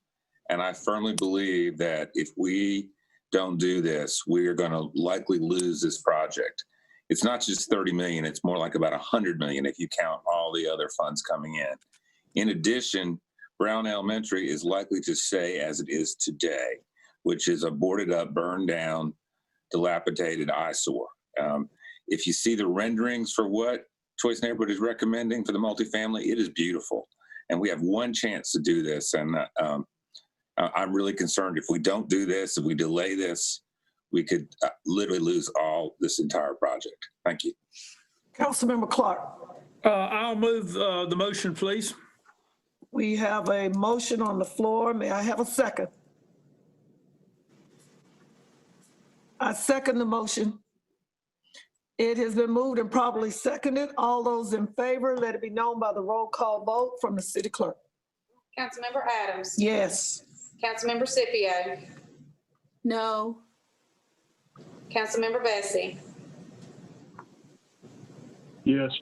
and I firmly believe that if we don't do this, we are going to likely lose this project. It's not just 30 million, it's more like about 100 million if you count all the other funds coming in. In addition, Brown Elementary is likely to stay as it is today, which is a boarded up, burned down, dilapidated eyesore. If you see the renderings for what Choice Neighborhood is recommending for the multifamily, it is beautiful. And we have one chance to do this. And I'm really concerned if we don't do this, if we delay this, we could literally lose this entire project. Thank you. Councilmember Clark. I'll move the motion, please. We have a motion on the floor. May I have a second? I second the motion. It has been moved and properly seconded. All those in favor, let it be known by the roll call vote from the city clerk. Councilmember Adams. Yes. Councilmember Scipio. No. Councilmember Bessie. Yes.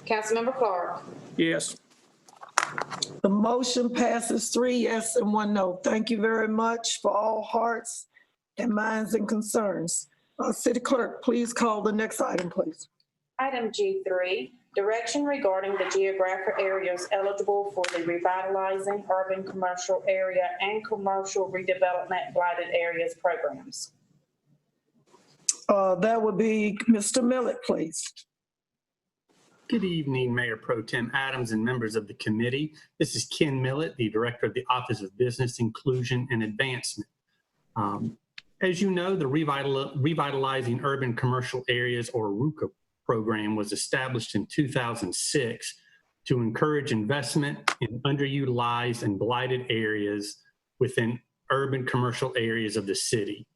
Councilmember Clark. Yes. The motion passes 3 yes and 1 no. Thank you very much for all hearts and minds and concerns. City clerk, please call the next item, please. Item G3, direction regarding the geographic areas eligible for the Revitalizing Urban Commercial Area and Commercial Redevelopment Blighted Areas programs. That would be Mr. Millett, please. Good evening, Mayor Pro Tem Adams and members of the committee. This is Ken Millett, the Director of the Office of Business Inclusion and Advancement. As you know, the Revitalizing Urban Commercial Areas, or RUCA program, was established in 2006 to encourage investment in underutilized and blighted areas within urban commercial areas of the city.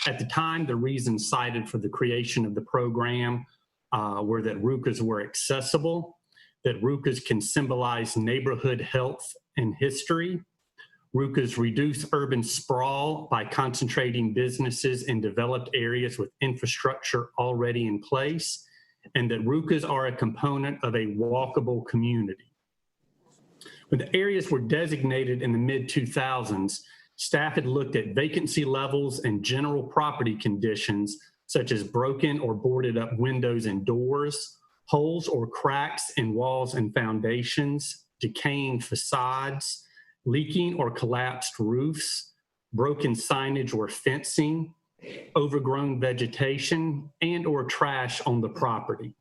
At the time, the reasons cited for the creation of the program were that RUCAs were accessible, that RUCAs can symbolize neighborhood health and history. RUCAs reduce urban sprawl by concentrating businesses in developed areas with infrastructure already in place, and that RUCAs are a component of a walkable community. When the areas were designated in the mid-2000s, staff had looked at vacancy levels and general property conditions, such as broken or boarded up windows and doors, holes or cracks in walls and foundations, decaying facades, leaking or collapsed roofs, broken signage or fencing, overgrown vegetation, and or trash on the property.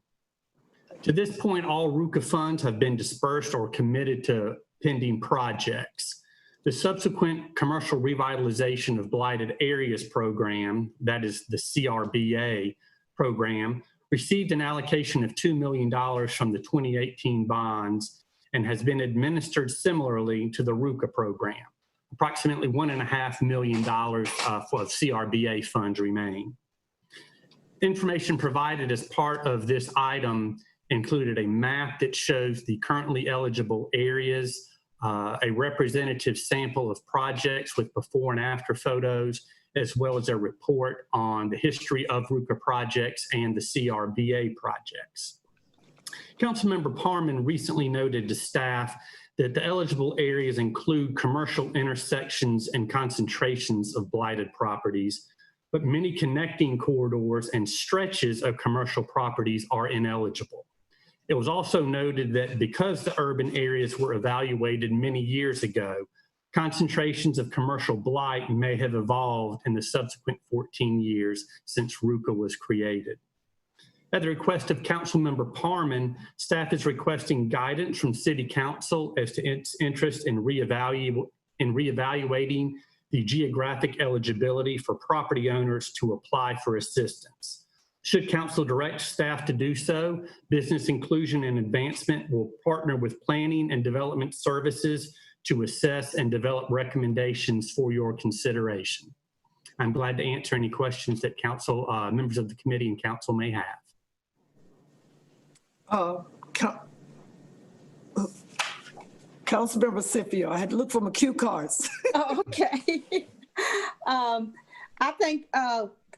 To this point, all RUCA funds have been dispersed or committed to pending projects. The subsequent Commercial Revitalization of Blighted Areas program, that is the CRBA program, received an allocation of $2 million from the 2018 bonds and has been administered similarly to the RUCA program. Approximately $1.5 million for CRBA funds remain. Information provided as part of this item included a map that shows the currently eligible areas, a representative sample of projects with before and after photos, as well as a report on the history of RUCA projects and the CRBA projects. Councilmember Parman recently noted to staff that the eligible areas include commercial intersections and concentrations of blighted properties, but many connecting corridors and stretches of commercial properties are ineligible. It was also noted that because the urban areas were evaluated many years ago, concentrations of commercial blight may have evolved in the subsequent 14 years since RUCA was created. At the request of Councilmember Parman, staff is requesting guidance from City Council as to its interest in reevaluating the geographic eligibility for property owners to apply for assistance. Should Council direct staff to do so, Business Inclusion and Advancement will partner with Planning and Development Services to assess and develop recommendations for your consideration. I'm glad to answer any questions that Council, members of the committee and Council may have. Councilmember Scipio, I had to look for my cue cards. Oh, okay. I thank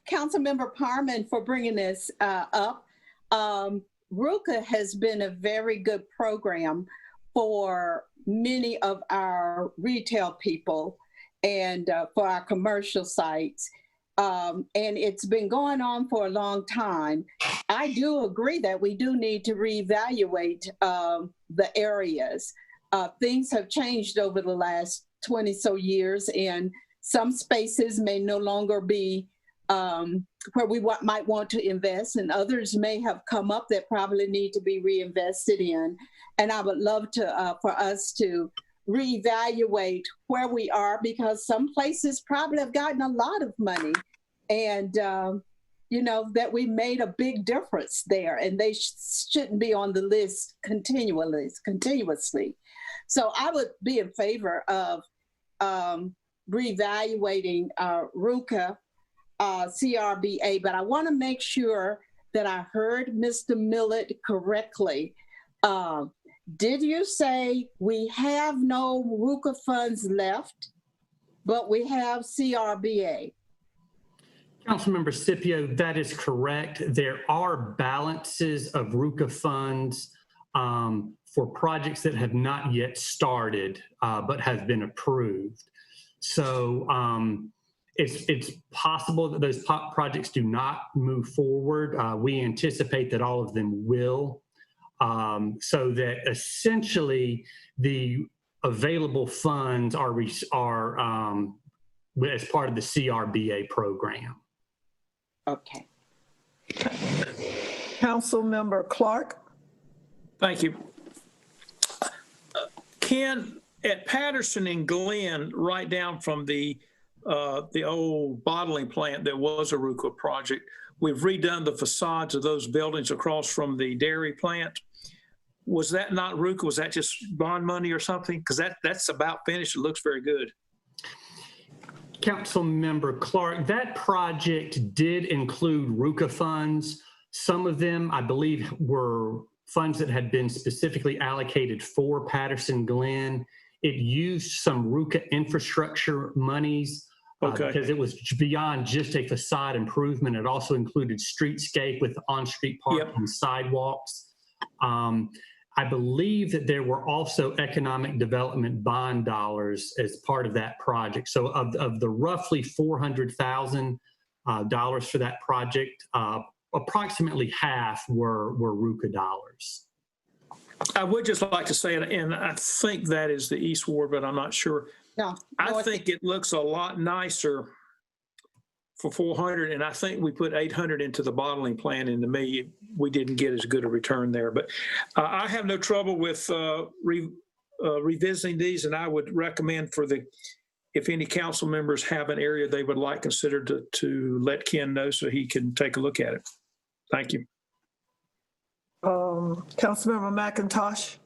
Councilmember Parman for bringing this up. RUCA has been a very good program for many of our retail people and for our commercial sites. And it's been going on for a long time. I do agree that we do need to reevaluate the areas. Things have changed over the last 20 so years, and some spaces may no longer be where we might want to invest, and others may have come up that probably need to be reinvested in. And I would love to for us to reevaluate where we are, because some places probably have gotten a lot of money, and you know, that we made a big difference there, and they shouldn't be on the list continuously. So I would be in favor of reevaluating RUCA, CRBA, but I want to make sure that I heard Mr. Millett correctly. Did you say we have no RUCA funds left, but we have CRBA? Councilmember Scipio, that is correct. There are balances of RUCA funds for projects that have not yet started, but have been approved. So it's possible that those projects do not move forward. We anticipate that all of them will. So that essentially the available funds are as part of the CRBA program. Okay. Councilmember Clark. Thank you. Ken, at Patterson and Glen, right down from the old bottling plant that was a RUCA project, we've redone the facades of those buildings across from the dairy plant. Was that not RUCA? Was that just bond money or something? Because that's about finished. It looks very good. Councilmember Clark, that project did include RUCA funds. Some of them, I believe, were funds that had been specifically allocated for Patterson Glen. It used some RUCA infrastructure monies because it was beyond just a facade improvement. It also included streetscape with on-street parking and sidewalks. I believe that there were also economic development bond dollars as part of that project. So of the roughly $400,000 for that project, approximately half were RUCA dollars. I would just like to say, and I think that is the East Ward, but I'm not sure. No, I think it looks a lot nicer for 400, and I think we put 800 into the bottling plant, and to me, we didn't get as good a return there. But I have no trouble with revisiting these, and I would recommend if any council members have an area they would like considered to let Ken know so he can take a look at it. Thank you. Councilmember McIntosh.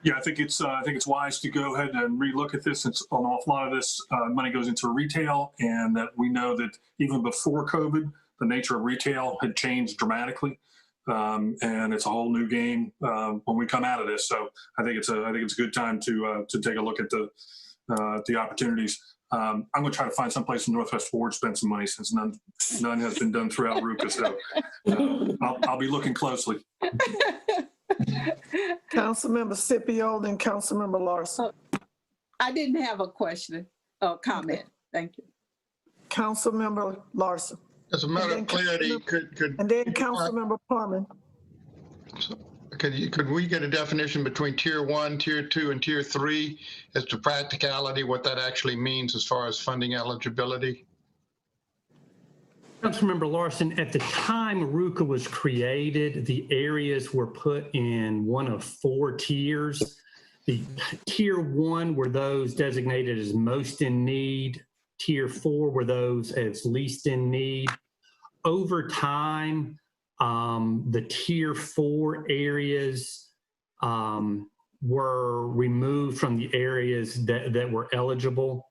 Yeah, I think it's wise to go ahead and relook at this. It's an awful lot of this money goes into retail, and that we know that even before COVID, the nature of retail had changed dramatically, and it's a whole new game when we come out of this. So I think it's a good time to take a look at the opportunities. I'm going to try to find someplace in Northwest Ward to spend some money since none has been done throughout RUCA. So I'll be looking closely. Councilmember Scipio, then Councilmember Larson. I didn't have a question or comment. Thank you. Councilmember Larson. As a matter of clarity, And then Councilmember Parman. could we get a definition between tier 1, tier 2, and tier 3 as to practicality, what that actually means as far as funding eligibility? Councilmember Larson, at the time RUCA was created, the areas were put in one of 4 tiers. The tier 1 were those designated as most in need. Tier 4 were those as least in need. Over time, the tier 4 areas were removed from the areas that were eligible.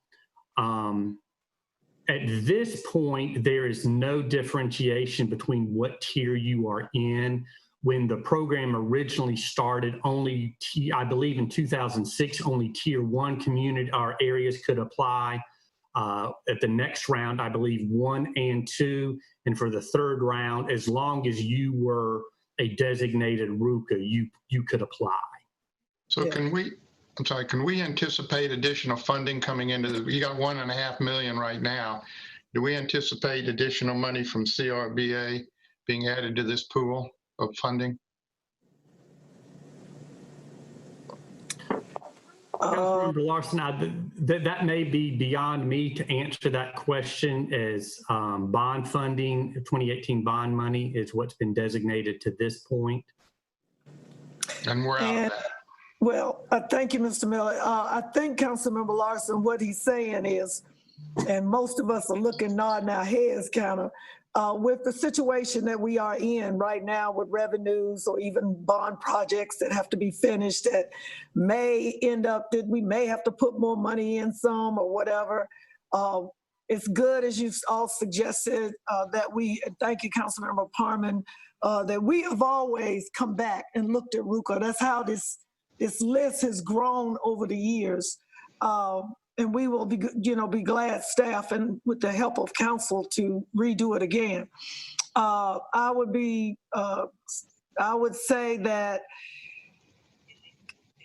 At this point, there is no differentiation between what tier you are in. When the program originally started, I believe in 2006, only tier 1 community or areas could apply. At the next round, I believe 1 and 2. And for the third round, as long as you were a designated RUCA, you could apply. So can we anticipate additional funding coming into you got $1.5 million right now. Do we anticipate additional money from CRBA being added to this pool of funding? Councilmember Larson, that may be beyond me to answer that question, as bond funding, 2018 bond money is what's been designated to this point. And we're out of that. Well, thank you, Mr. Miller. I think Councilmember Larson, what he's saying is, and most of us are looking, nodding our heads kind of, with the situation that we are in right now with revenues or even bond projects that have to be finished that may end up that we may have to put more money in some or whatever. it's good, as you all suggested, that we, and thank you, Councilmember Parman, that we have always come back and looked at RUCA. That's how this list has grown over the years. And we will be, be glad, staff, and with the help of council, to redo it again. I would say that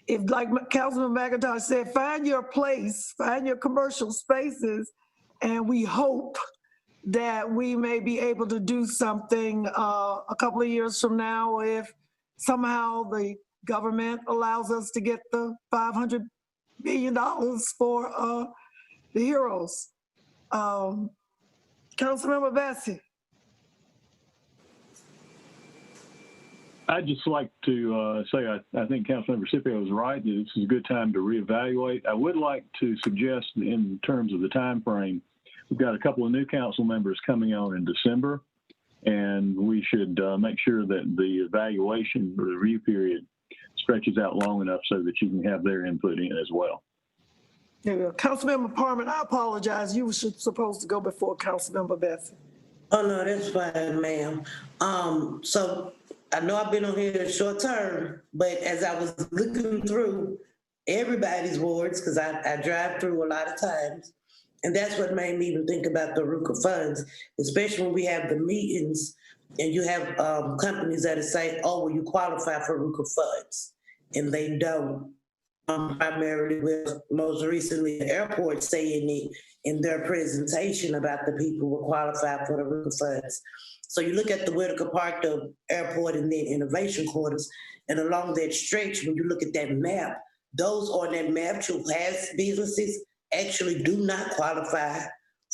if, like Councilman McIntosh said, find your place, find your commercial spaces, and we hope that we may be able to do something a couple of years from now if somehow the government allows us to get the $500 billion for the heroes. Councilmember Bessie. I'd just like to say I think Councilmember Scipio was right that this is a good time to reevaluate. I would like to suggest, in terms of the time frame, we've got a couple of new council members coming on in December, and we should make sure that the evaluation or the review period stretches out long enough so that you can have their input in as well. There we go. Councilmember Parman, I apologize. You were supposed to go before Councilmember Bessie. Oh, no, that's fine, ma'am. So I know I've been on here a short term, but as I was looking through everybody's wards, because I drive through a lot of times, and that's what made me even think about the RUCA funds, especially when we have the meetings and you have companies that say, oh, well, you qualify for RUCA funds, and they don't. Primarily with most recently the airport saying it in their presentation about the people who qualify for the RUCA funds. So you look at the Whitaker Park, the airport, and then innovation quarters, and along that stretch, when you look at that map, those on that map who has businesses actually do not qualify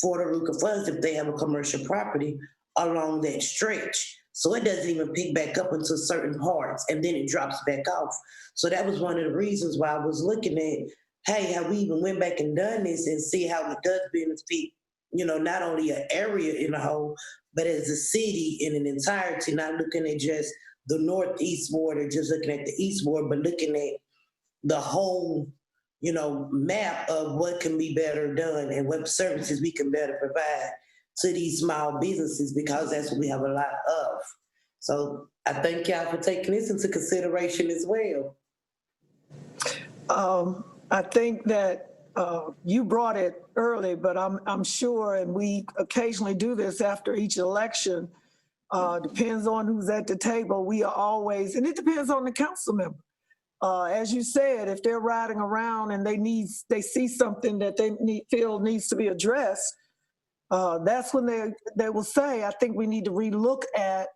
for the RUCA funds if they have a commercial property along that stretch. So it doesn't even pick back up into certain parts, and then it drops back off. So that was one of the reasons why I was looking at, hey, how we even went back and done this and see how it does benefit, not only an area in a whole, but as a city in an entirety, not looking at just the northeast ward or just looking at the east ward, but looking at the whole, map of what can be better done and what services we can better provide to these small businesses, because that's what we have a lot of. So I thank y'all for taking this into consideration as well. I think that you brought it early, but I'm sure, and we occasionally do this after each election, depends on who's at the table. We are always, and it depends on the council member. As you said, if they're riding around and they see something that they feel needs to be addressed, that's when they will say, I think we need to relook at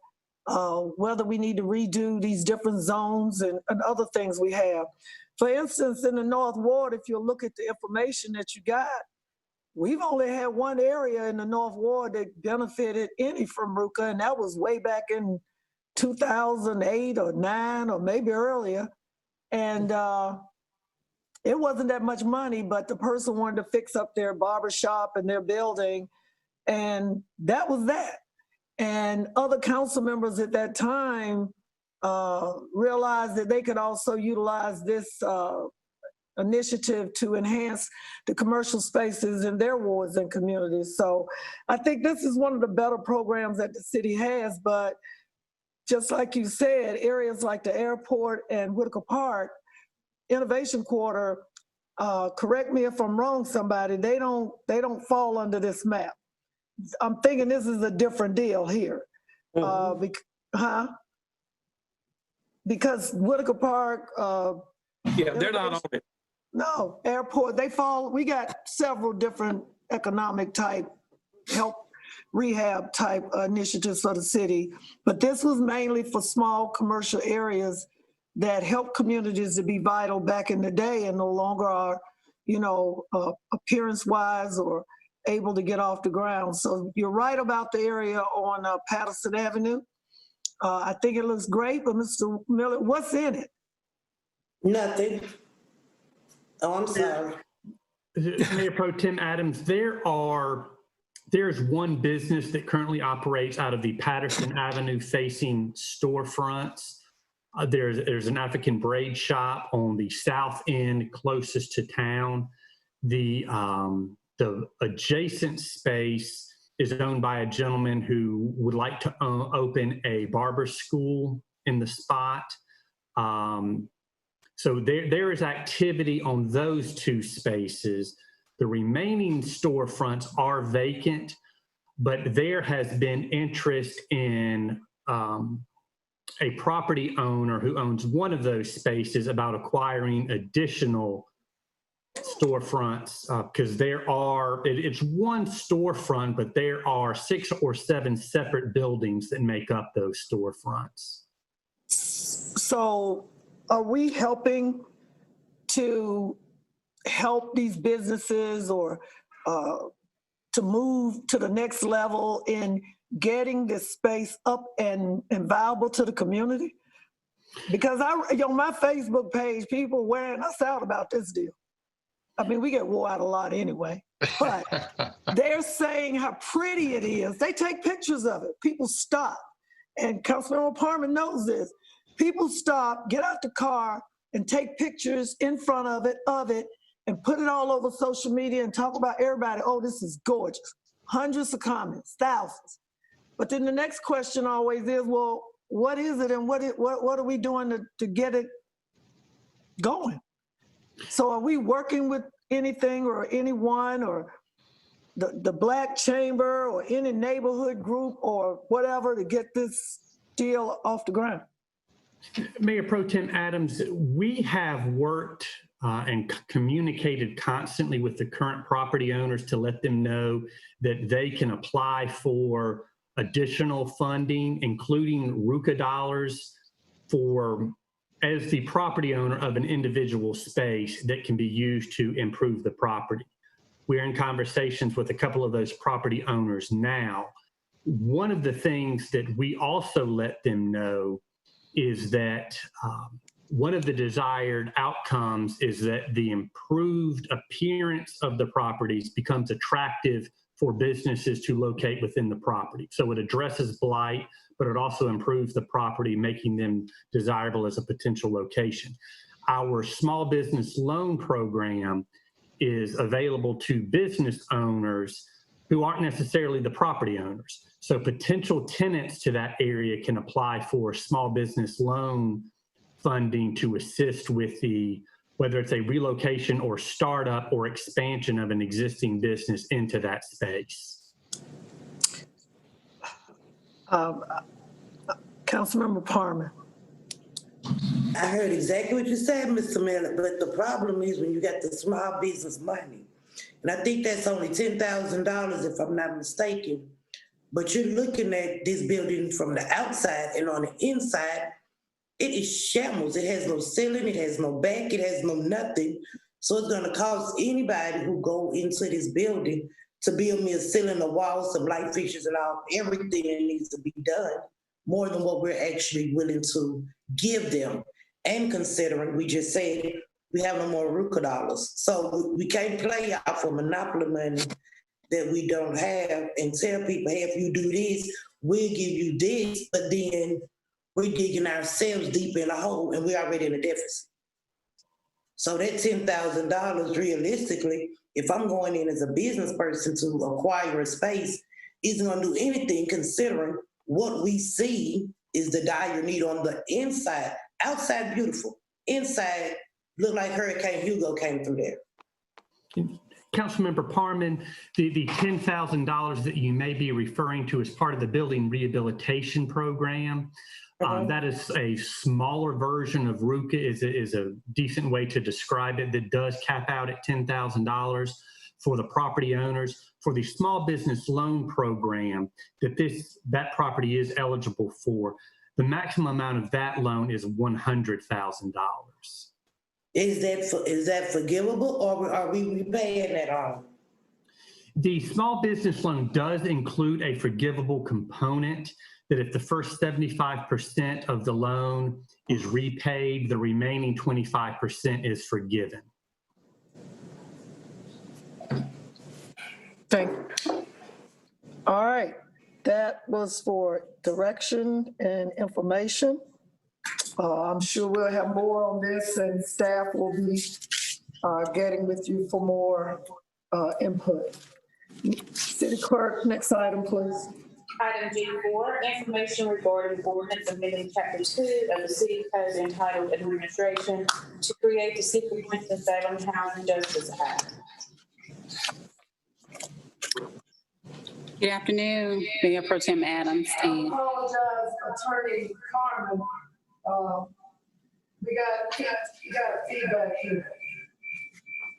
whether we need to redo these different zones and other things we have. For instance, in the North Ward, if you look at the information that you got, we've only had one area in the North Ward that benefited any from RUCA, and that was way back in 2008 or 9 or maybe earlier. And it wasn't that much money, but the person wanted to fix up their barbershop and their building, and that was that. And other council members at that time realized that they could also utilize this initiative to enhance the commercial spaces in their wards and communities. So I think this is one of the better programs that the city has, but just like you said, areas like the airport and Whitaker Park, Innovation Quarter, correct me if I'm wrong, somebody, they don't fall under this map. I'm thinking this is a different deal here. Because Whitaker Park. Yeah, they're not on it. No, airport, they fall, we got several different economic type, help rehab type initiatives for the city. But this was mainly for small commercial areas that help communities to be vital back in the day and no longer are, appearance wise or able to get off the ground. So you're right about the area on Patterson Avenue. I think it looks great, but Mr. Miller, what's in it? Nothing. Oh, I'm sorry. Mayor Pro Tem Adams, there's one business that currently operates out of the Patterson Avenue facing storefronts. There's an African braid shop on the south end closest to town. The The adjacent space is owned by a gentleman who would like to open a barber school in the spot. So there is activity on those two spaces. The remaining storefronts are vacant, but there has been interest in a property owner who owns one of those spaces about acquiring additional storefronts, because it's one storefront, but there are 6 or 7 separate buildings that make up those storefronts. So are we helping to help these businesses or to move to the next level in getting this space up and viable to the community? Because on my Facebook page, people wearing us out about this deal. I mean, we get wore out a lot anyway, but they're saying how pretty it is. They take pictures of it. People stop, and Councilmember Parmer knows this. People stop, get out the car, and take pictures in front of it, and put it all over social media and talk about everybody. Oh, this is gorgeous. Hundreds of comments, thousands. But then the next question always is, well, what is it, and what are we doing to get it going? So are we working with anything or anyone or the Black Chamber or any neighborhood group or whatever to get this deal off the ground? Mayor Pro Tem Adams, we have worked and communicated constantly with the current property owners to let them know that they can apply for additional funding, including RUCA dollars, as the property owner of an individual space that can be used to improve the property. We're in conversations with a couple of those property owners now. One of the things that we also let them know is that one of the desired outcomes is that the improved appearance of the properties becomes attractive for businesses to locate within the property. So it addresses blight, but it also improves the property, making them desirable as a potential location. Our small business loan program is available to business owners who aren't necessarily the property owners. So potential tenants to that area can apply for small business loan funding to assist with whether it's a relocation or startup or expansion of an existing business into that space. Councilmember Parmer. I heard exactly what you said, Mr. Miller, but the problem is when you got the small business money, and I think that's only $10,000 if I'm not mistaken, but you're looking at this building from the outside, and on the inside, it is shambles. It has no ceiling, it has no back, it has no nothing. So it's gonna cost anybody who go into this building to build me a ceiling, a wall, some light fixtures and all, everything that needs to be done, more than what we're actually willing to give them. And considering, we just said, we have no more RUCA dollars. So we can't play out for monopoly money that we don't have and tell people, hey, if you do this, we'll give you this, but then we're digging ourselves deep in a hole and we're already in a deficit. So that $10,000 realistically, if I'm going in as a business person to acquire a space, isn't gonna do anything considering what we see is the dire need on the inside. Outside, beautiful. Inside, look like Hurricane Hugo came through there. Councilmember Parman, the $10,000 that you may be referring to as part of the building rehabilitation program, that is a smaller version of RUCA, is a decent way to describe it, that does cap out at $10,000 for the property owners. For the small business loan program that property is eligible for, the maximum amount of that loan is $100,000. Is that forgivable, or are we repaying that all? The small business loan does include a forgivable component that if the first 75% of the loan is repaid, the remaining 25% is forgiven. Thank you. All right, that was for direction and information. I'm sure we'll have more on this and staff will be getting with you for more input. City Clerk, next item, please. Item G4, information regarding ordinance amending Chapter 2 of the City Code entitled Administration to create the City of Winston-Salem Housing Justice Act. Good afternoon, Mayor Pro Tem Adams. I And apologize, Attorney Carmen. We got feedback here.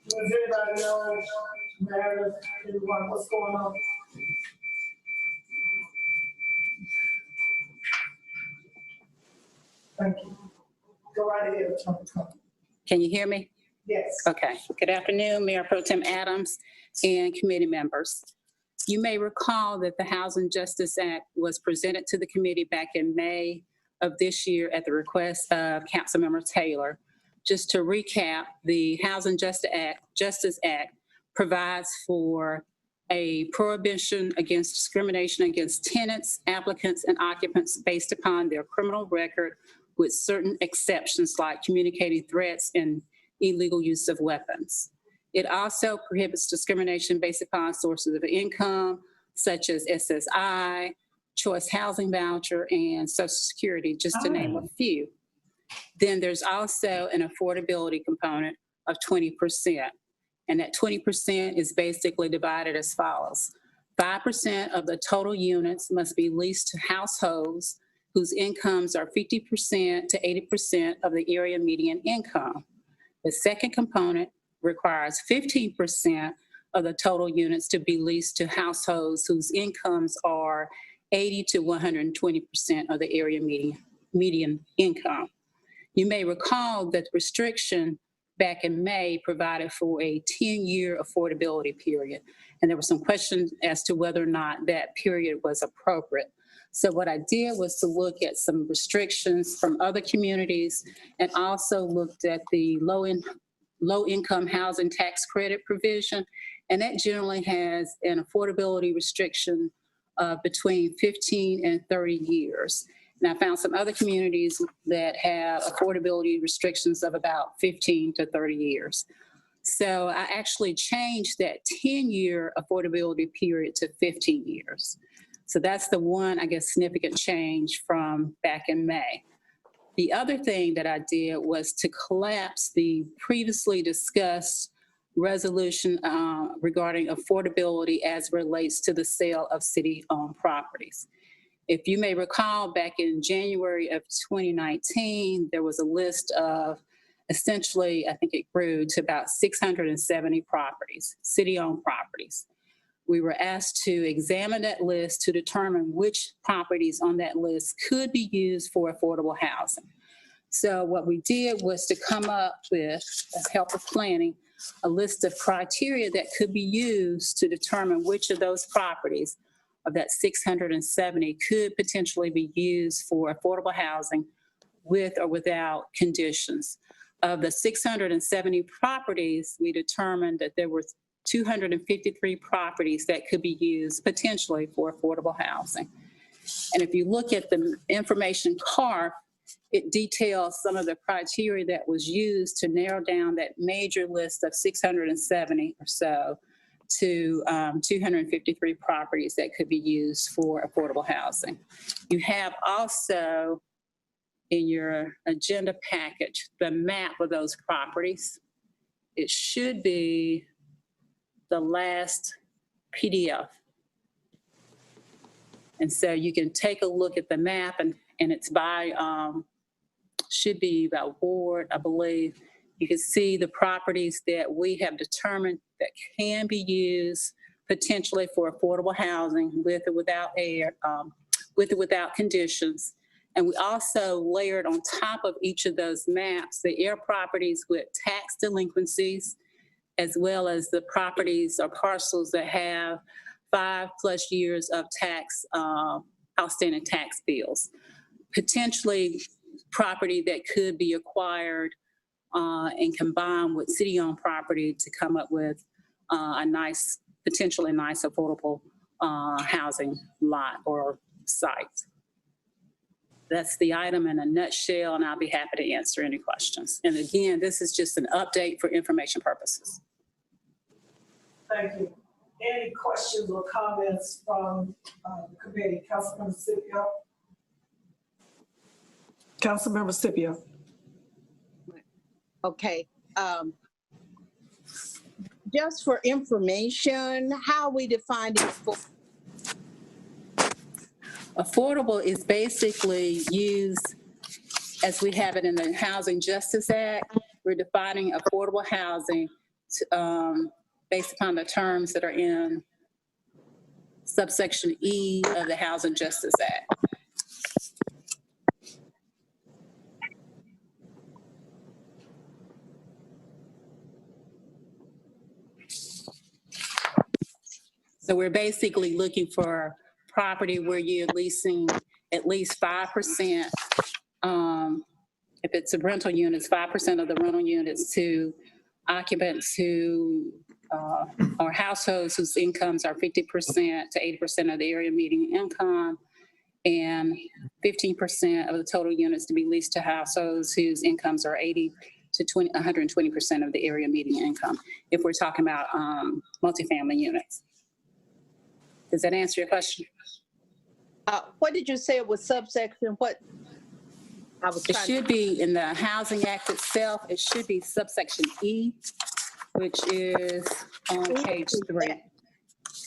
Does anybody know, Meredith, anyone, what's going on? Thank you. Go right ahead, Attorney Carmen. can you hear me? Yes. Okay. Good afternoon, Mayor Pro Tem Adams and committee members. You may recall that the Housing Justice Act was presented to the committee back in May of this year at the request of Councilmember Taylor. Just to recap, the Housing Justice Act provides for a prohibition against discrimination against tenants, applicants, and occupants based upon their criminal record, with certain exceptions like communicating threats and illegal use of weapons. It also prohibits discrimination based upon sources of income, such as SSI, choice housing voucher, and Social Security, just to name a few. Then there's also an affordability component of 20%. And that 20% is basically divided as follows. 5% of the total units must be leased to households whose incomes are 50% to 80% of the area median income. The second component requires 15% of the total units to be leased to households whose incomes are 80 to 120% of the area median income. You may recall that the restriction back in May provided for a 10-year affordability period, and there were some questions as to whether or not that period was appropriate. So what I did was to look at some restrictions from other communities and also looked at the low-income housing tax credit provision, and that generally has an affordability restriction between 15 and 30 years. And I found some other communities that have affordability restrictions of about 15 to 30 years. So I actually changed that 10-year affordability period to 15 years. So that's the one, I guess, significant change from back in May. The other thing that I did was to collapse the previously discussed resolution regarding affordability as relates to the sale of city-owned properties. If you may recall, back in January of 2019, there was a list of essentially, I think it grew to about 670 properties, city-owned properties. We were asked to examine that list to determine which properties on that list could be used for affordable housing. So what we did was to come up with, with help of planning, a list of criteria that could be used to determine which of those properties of that 670 could potentially be used for affordable housing with or without conditions. Of the 670 properties, we determined that there were 253 properties that could be used potentially for affordable housing. And if you look at the information card, it details some of the criteria that was used to narrow down that major list of 670 or so to 253 properties that could be used for affordable housing. You have also in your agenda package the map of those properties. It should be the last PDF. And so you can take a look at the map, and it's by, should be by ward, I believe. You can see the properties that we have determined that can be used potentially for affordable housing with or without with or without conditions. And we also layered on top of each of those maps the air properties with tax delinquencies, as well as the properties or parcels that have 5+ years of tax, outstanding tax bills. Potentially property that could be acquired and combined with city-owned property to come up with a nice, potentially nice affordable housing lot or site. That's the item in a nutshell, and I'll be happy to answer any questions. And again, this is just an update for information purposes. Thank you. Any questions or comments from the committee? Councilmember Scipio? Councilmember Scipio. Okay. Just for information, how are we defining Affordable is basically used as we have it in the Housing Justice Act. We're defining affordable housing based upon the terms that are in subsection E of the Housing Justice Act. So we're basically looking for property where you're leasing at least 5%. If it's a rental units, 5% of the rental units to occupants who or households whose incomes are 50% to 80% of the area median income, and 15% of the total units to be leased to households whose incomes are 80 to 120% of the area median income, if we're talking about multifamily units. Does that answer your question? what did you say it was subsection? What? It should be in the Housing Act itself. It should be subsection E, which is on page 3.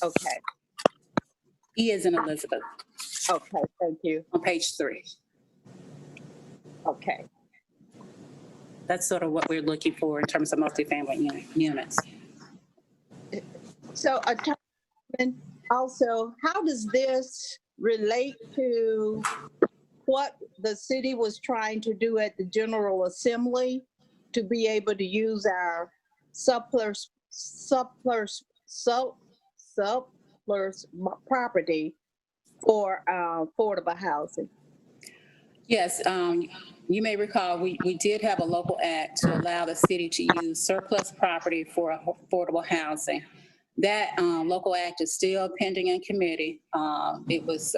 Okay. E is in Elizabeth, Okay, thank you. on page 3. Okay. That's sort of what we're looking for in terms of multifamily units. So, Attorney, also, how does this relate to what the city was trying to do at the General Assembly to be able to use our surplus property for affordable housing? Yes, you may recall, we did have a local act to allow the city to use surplus property for affordable housing. That local act is still pending in committee. It was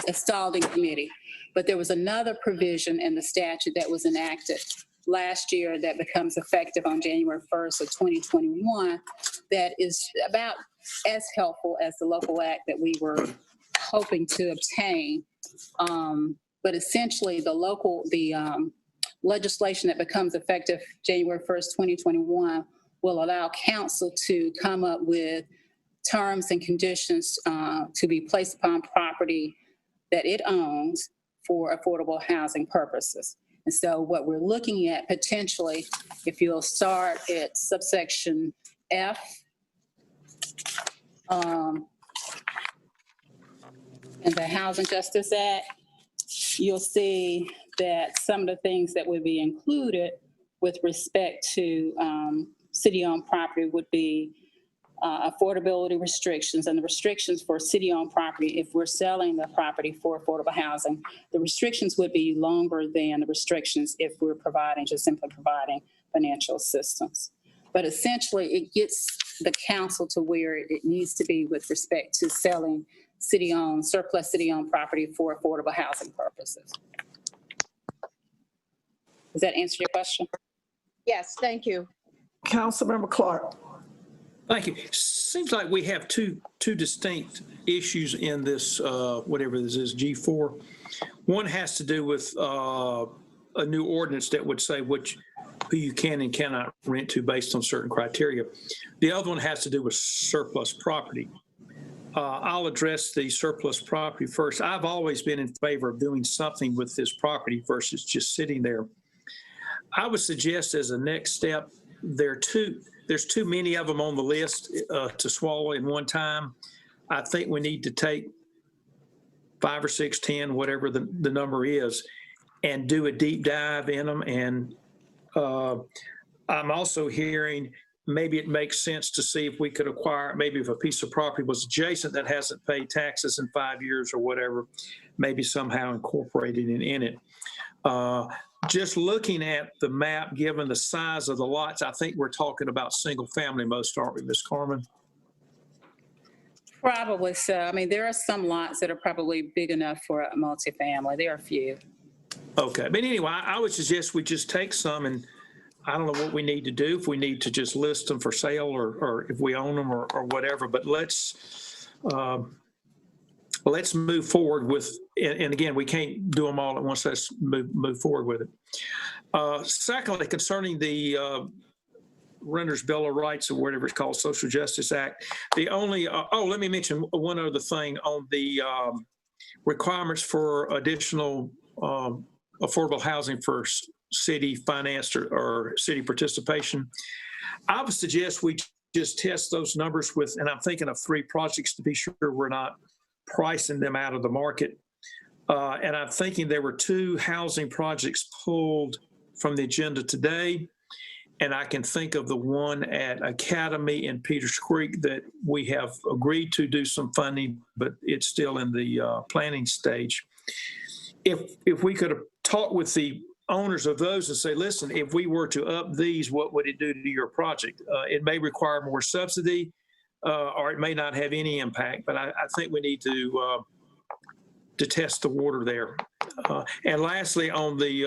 installed in committee, but there was another provision in the statute that was enacted last year that becomes effective on January 1st of 2021 that is about as helpful as the local act that we were hoping to obtain. But essentially the legislation that becomes effective January 1st, 2021 will allow council to come up with terms and conditions to be placed upon property that it owns for affordable housing purposes. And so what we're looking at potentially, if you'll start at subsection F, in the Housing Justice Act, you'll see that some of the things that would be included with respect to city-owned property would be affordability restrictions, and the restrictions for city-owned property, if we're selling the property for affordable housing, the restrictions would be longer than the restrictions if we're just simply providing financial assistance. But essentially, it gets the council to where it needs to be with respect to selling city-owned, surplus city-owned property for affordable housing purposes. Does that answer your question? Yes, thank you. Councilmember Clark. Thank you. Seems like we have two distinct issues in this, whatever this is, G4. One has to do with a new ordinance that would say who you can and cannot rent to based on certain criteria. The other one has to do with surplus property. I'll address the surplus property first. I've always been in favor of doing something with this property versus just sitting there. I would suggest as a next step, there's too many of them on the list to swallow in one time. I think we need to take 5 or 6, 10, whatever the number is, and do a deep dive in them. And I'm also hearing maybe it makes sense to see if we could acquire, maybe if a piece of property was adjacent that hasn't paid taxes in 5 years or whatever, maybe somehow incorporated in it. Just looking at the map, given the size of the lots, I think we're talking about single family most, aren't we, Ms. Carmen? Probably so. I mean, there are some lots that are probably big enough for a multifamily. There are a few. Okay, but anyway, I would suggest we just take some and I don't know what we need to do, if we need to just list them for sale or if we own them or whatever, but let's move forward with, and again, we can't do them all at once. Let's move forward with it. Secondly, concerning the Renters Bill of Rights or whatever it's called, Social Justice Act, the only, let me mention one other thing on the requirements for additional affordable housing for city financed or city participation. I would suggest we just test those numbers with, and I'm thinking of 3 projects to be sure we're not pricing them out of the market. And I'm thinking there were 2 housing projects pulled from the agenda today. And I can think of the one at Academy in Peters Creek that we have agreed to do some funding, but it's still in the planning stage. If we could have talked with the owners of those and say, listen, if we were to up these, what would it do to your project? It may require more subsidy, or it may not have any impact, but I think we need to test the water there. And lastly, on the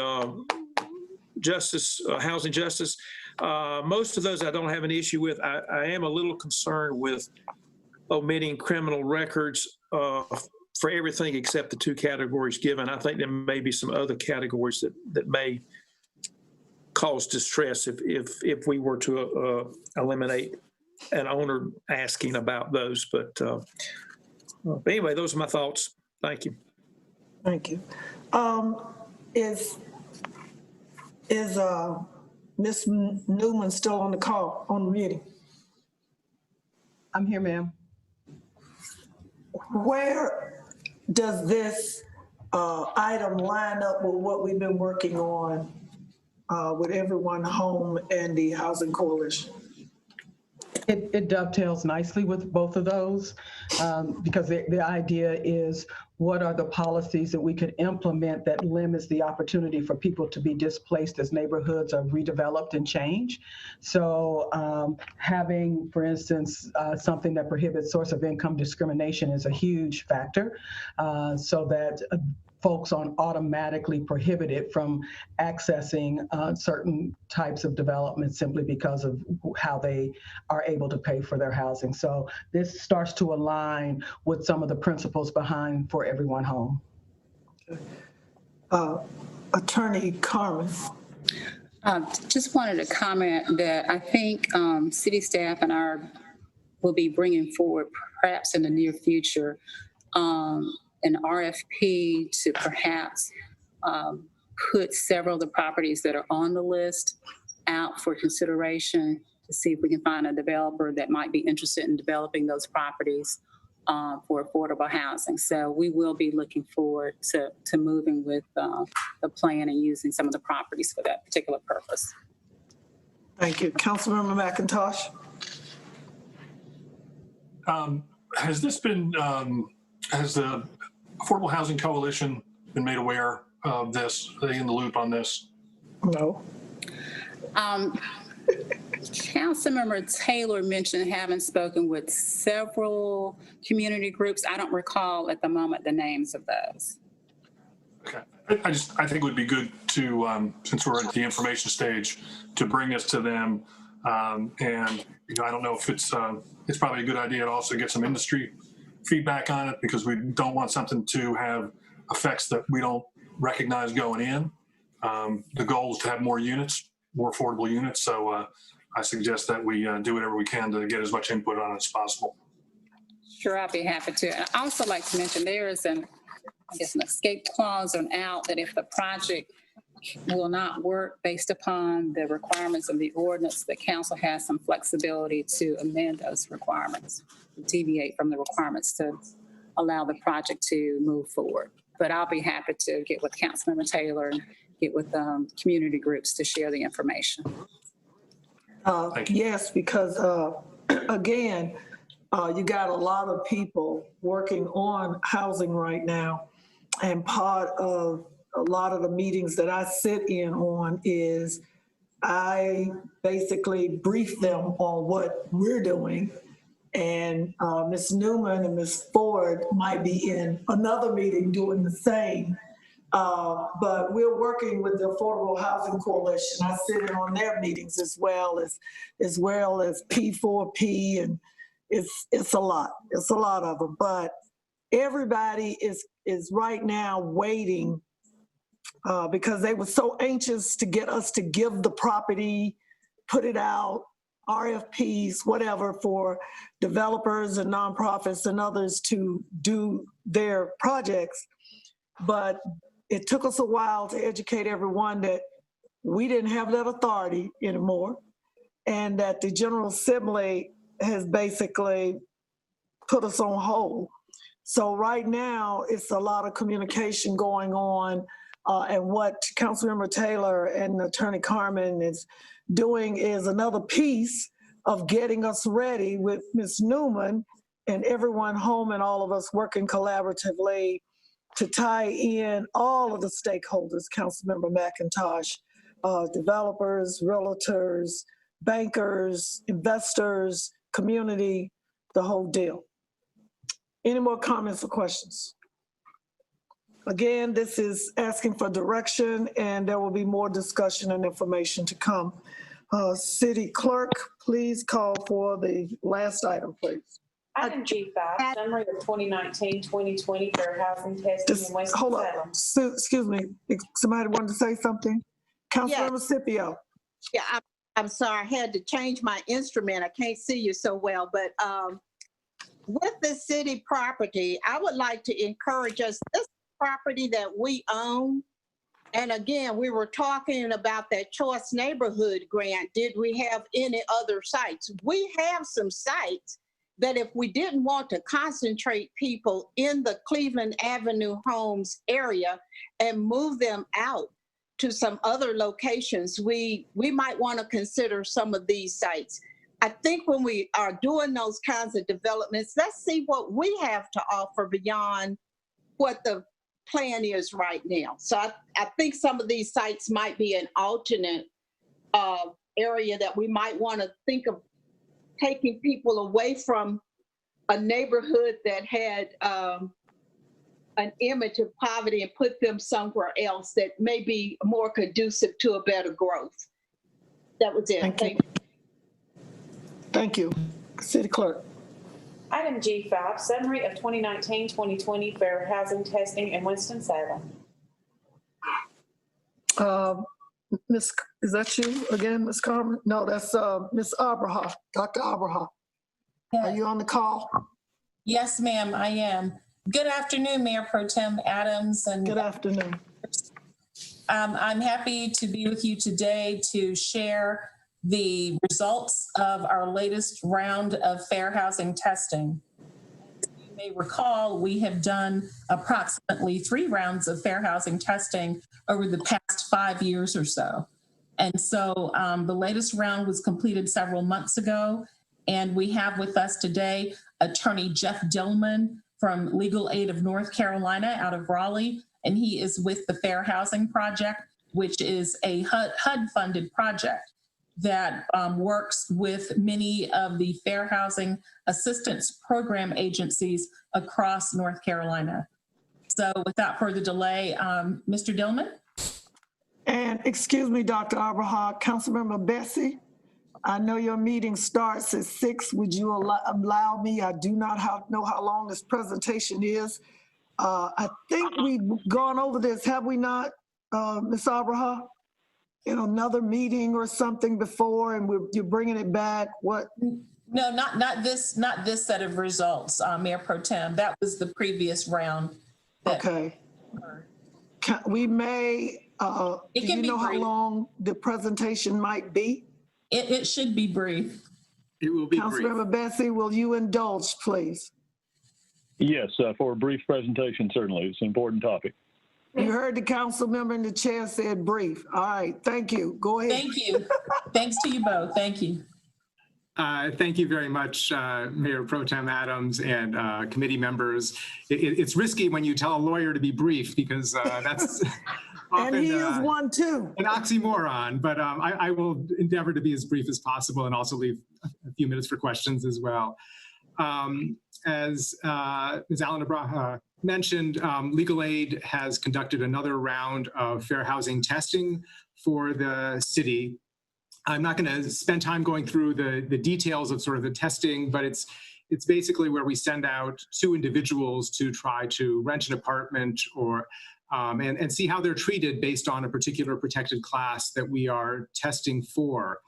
housing justice, most of those I don't have an issue with. I am a little concerned with omitting criminal records for everything except the 2 categories given. I think there may be some other categories that may cause distress if we were to eliminate an owner asking about those. But anyway, those are my thoughts. Thank you. Thank you. Is Ms. Newman still on the call, on the meeting? I'm here, ma'am. Where does this item line up with what we've been working on with Everyone Home and the Housing Coalition? It dovetails nicely with both of those because the idea is, what are the policies that we could implement that limits the opportunity for people to be displaced as neighborhoods are redeveloped and change? So having, for instance, something that prohibits source of income discrimination is a huge factor, so that folks aren't automatically prohibited from accessing certain types of development simply because of how they are able to pay for their housing. So this starts to align with some of the principles behind For Everyone Home. Attorney Carmen. Just wanted to comment that I think city staff and will be bringing forward, perhaps in the near future, an RFP to perhaps put several of the properties that are on the list out for consideration to see if we can find a developer that might be interested in developing those properties for affordable housing. So we will be looking forward to moving with the plan and using some of the properties for that particular purpose. Thank you. Councilmember McIntosh. Has this been, has the Affordable Housing Coalition been made aware of this? Are they in the loop on this? No. Councilmember Taylor mentioned having spoken with several community groups. I don't recall at the moment the names of those. Okay. I think it would be good to, since we're at the information stage, to bring us to them. And I don't know if it's probably a good idea to also get some industry feedback on it, because we don't want something to have effects that we don't recognize going in. The goal is to have more units, more affordable units. So I suggest that we do whatever we can to get as much input on it as possible. Sure, I'll be happy to. And I also like to mention there is an escape clause or an out that if the project will not work based upon the requirements of the ordinance, the council has some flexibility to amend those requirements, deviate from the requirements to allow the project to move forward. But I'll be happy to get with Councilmember Taylor and get with community groups to share the information. Yes, because again, you got a lot of people working on housing right now, and part of a lot of the meetings that I sit in on is I basically brief them on what we're doing, and Ms. Newman and Ms. Ford might be in another meeting doing the same. But we're working with the Affordable Housing Coalition. I sit in on their meetings as well as P4P, and it's a lot. It's a lot of them. But everybody is right now waiting because they were so anxious to get us to give the property, put it out, RFPs, whatever, for developers and nonprofits and others to do their projects. But it took us a while to educate everyone that we didn't have that authority anymore, and that the General Assembly has basically put us on hold. So right now, it's a lot of communication going on, and what Councilmember Taylor and Attorney Carmen is doing is another piece of getting us ready with Ms. Newman and everyone home and all of us working collaboratively to tie in all of the stakeholders, Councilmember McIntosh, developers, realtors, bankers, investors, community, the whole deal. Any more comments or questions? Again, this is asking for direction, and there will be more discussion and information to come. City Clerk, please call for the last item, please. Item G5, summary of 2019-2020 fair housing testing in Hold Winston-Salem. up, excuse me, somebody wanted to say something? Councilmember Scipio. Yeah, I'm sorry, I had to change my instrument. I can't see you so well, but with the city property, I would like to encourage us, this property that we own, and again, we were talking about that choice neighborhood grant. Did we have any other sites? We have some sites that if we didn't want to concentrate people in the Cleveland Avenue Homes area and move them out to some other locations, we might want to consider some of these sites. I think when we are doing those kinds of developments, let's see what we have to offer beyond what the plan is right now. So I think some of these sites might be an alternate area that we might want to think of taking people away from a neighborhood that had an image of poverty and put them somewhere else that may be more conducive to a better growth. That was it. Thank you. Thank you. City Clerk. Item G5, summary of 2019-2020 fair housing testing in Winston-Salem. Miss, is that you again, Ms. Carmen? No, that's Ms. Abraha, Dr. Abraha. Are you on the call? Yes, ma'am, I am. Good afternoon, Mayor Pro Tem Adams. And good afternoon. I'm happy to be with you today to share the results of our latest round of fair housing testing. As you may recall, we have done approximately 3 rounds of fair housing testing over the past 5 years or so. And so the latest round was completed several months ago. And we have with us today Attorney Jeff Dillman from Legal Aid of North Carolina out of Raleigh. And he is with the Fair Housing Project, which is a HUD-funded project that works with many of the fair housing assistance program agencies across North Carolina. So without further delay, Mr. Dillman. And excuse me, Dr. Abraha, Councilmember Bessie, I know your meeting starts at 6. Would you allow me? I do not know how long this presentation is. I think we've gone over this, have we not, Ms. Abraha? In another meeting or something before, and you're bringing it back? What? No, not this set of results, Mayor Pro Tem. That was the previous round. Okay. We may, do you know how long the presentation might be? It should be brief. It will be brief. Councilmember Bessie, will you indulge, please? Yes, for a brief presentation, certainly. It's an important topic. You heard the council member in the chair said brief. All right, thank you. Go ahead. Thank you. Thanks to you both. Thank you. Thank you very much, Mayor Pro Tem Adams and committee members. It's risky when you tell a lawyer to be brief because that's often, and he is one too. An oxymoron, but I will endeavor to be as brief as possible and also leave a few minutes for questions as well. As Ms. Allen Abraha mentioned, Legal Aid has conducted another round of fair housing testing for the city. I'm not going to spend time going through the details of sort of the testing, but it's basically where we send out 2 individuals to try to rent an apartment or and see how they're treated based on a particular protected class that we are testing for.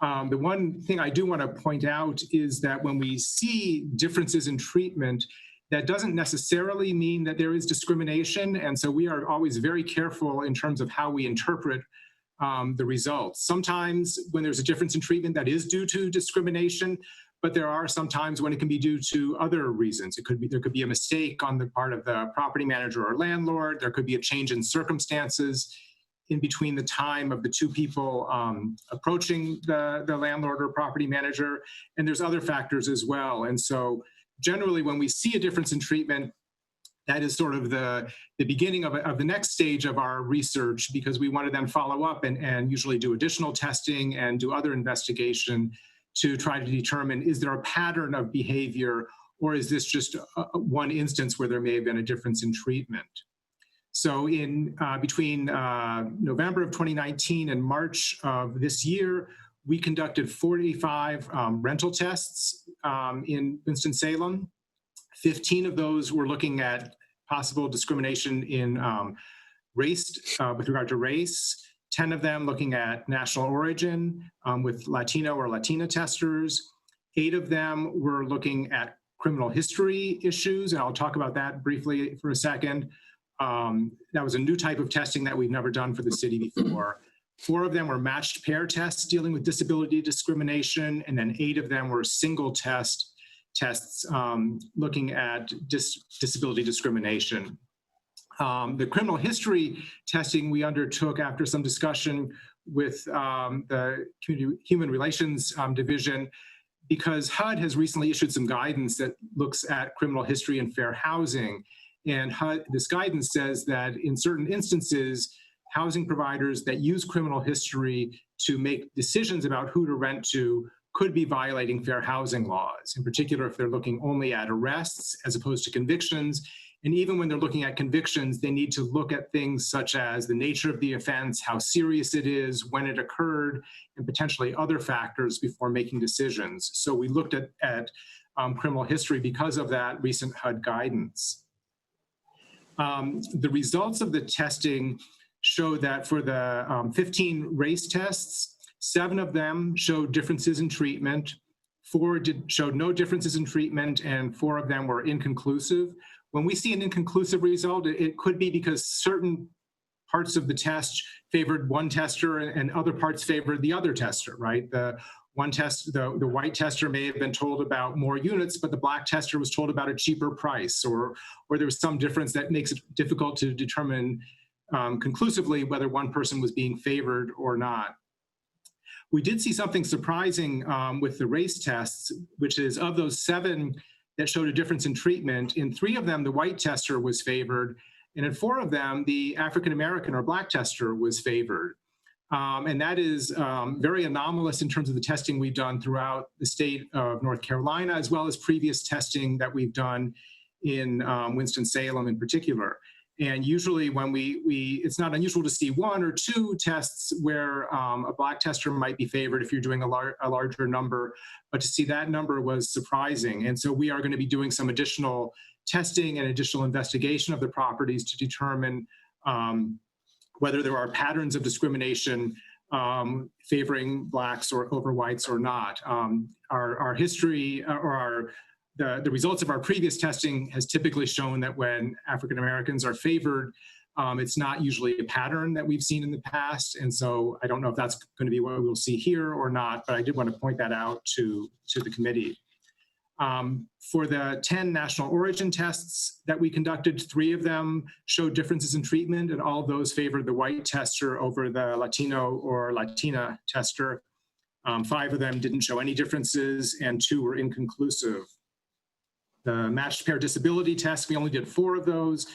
The one thing I do want to point out is that when we see differences in treatment, that doesn't necessarily mean that there is discrimination. And so we are always very careful in terms of how we interpret the results. Sometimes when there's a difference in treatment, that is due to discrimination, but there are some times when it can be due to other reasons. There could be a mistake on the part of the property manager or landlord. There could be a change in circumstances in between the time of the 2 people approaching the landlord or property manager. And there's other factors as well. And so generally when we see a difference in treatment, that is sort of the beginning of the next stage of our research, because we want to then follow up and usually do additional testing and do other investigation to try to determine, is there a pattern of behavior, or is this just one instance where there may have been a difference in treatment? So between November of 2019 and March of this year, we conducted 45 rental tests in Winston-Salem. 15 of those were looking at possible discrimination in race, with regard to race. 10 of them looking at national origin with Latino or Latina testers. 8 of them were looking at criminal history issues, and I'll talk about that briefly for a second. That was a new type of testing that we've never done for the city before. 4 of them were matched pair tests dealing with disability discrimination, and then 8 of them were single tests looking at disability discrimination. The criminal history testing we undertook after some discussion with the Human Relations Division, because HUD has recently issued some guidance that looks at criminal history and fair housing. And this guidance says that in certain instances, housing providers that use criminal history to make decisions about who to rent to could be violating fair housing laws, in particular if they're looking only at arrests as opposed to convictions. And even when they're looking at convictions, they need to look at things such as the nature of the offense, how serious it is, when it occurred, and potentially other factors before making decisions. So we looked at criminal history because of that recent HUD guidance. The results of the testing show that for the 15 race tests, 7 of them showed differences in treatment, 4 showed no differences in treatment, and 4 of them were inconclusive. When we see an inconclusive result, it could be because certain parts of the test favored one tester and other parts favored the other tester, right? The white tester may have been told about more units, but the black tester was told about a cheaper price, or there was some difference that makes it difficult to determine conclusively whether one person was being favored or not. We did see something surprising with the race tests, which is of those 7 that showed a difference in treatment, in 3 of them, the white tester was favored, and in 4 of them, the African-American or black tester was favored. And that is very anomalous in terms of the testing we've done throughout the state of North Carolina, as well as previous testing that we've done in Winston-Salem in particular. And usually when it's not unusual to see 1 or 2 tests where a black tester might be favored if you're doing a larger number, but to see that number was surprising. And so we are going to be doing some additional testing and additional investigation of the properties to determine whether there are patterns of discrimination favoring blacks or over whites or not. Our history or the results of our previous testing has typically shown that when African Americans are favored, it's not usually a pattern that we've seen in the past. And so I don't know if that's going to be what we'll see here or not, but I did want to point that out to the committee. For the 10 national origin tests that we conducted, 3 of them showed differences in treatment, and all of those favored the white tester over the Latino or Latina tester. 5 of them didn't show any differences, and 2 were inconclusive. The matched pair disability test, we only did 4 of those,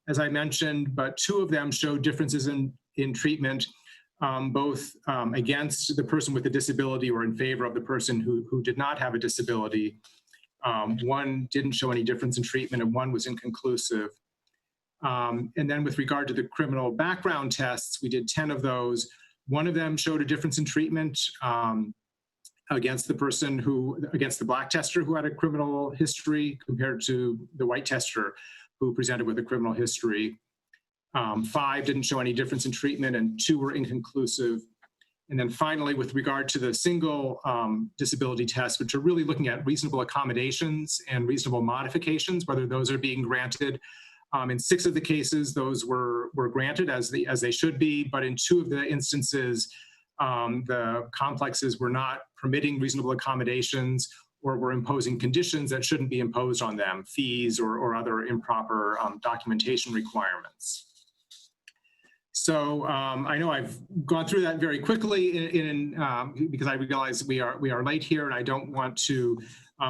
as I mentioned, but 2 of them showed differences in treatment, both against the person with a disability or in favor of the person who did not have a disability. 1 didn't show any difference in treatment and 1 was inconclusive. And then with regard to the criminal background tests, we did 10 of those. One of them showed a difference in treatment against the black tester who had a criminal history compared to the white tester who presented with a criminal history. 5 didn't show any difference in treatment, and 2 were inconclusive. And then finally, with regard to the single disability tests, which are really looking at reasonable accommodations and reasonable modifications, whether those are being granted. In 6 of the cases, those were granted as they should be, but in 2 of the instances, the complexes were not permitting reasonable accommodations or were imposing conditions that shouldn't be imposed on them, fees or other improper documentation requirements. So I know I've gone through that very quickly because I realize we are late here, and I don't want to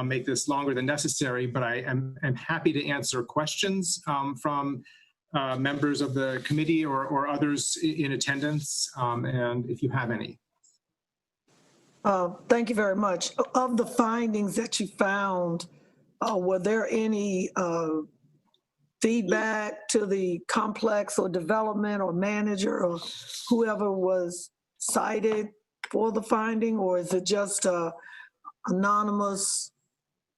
make this longer than necessary, but I am happy to answer questions from members of the committee or others in attendance, and if you have any. Thank you very much. Of the findings that you found, were there any feedback to the complex or development or manager or whoever was cited for the finding, or is it just anonymous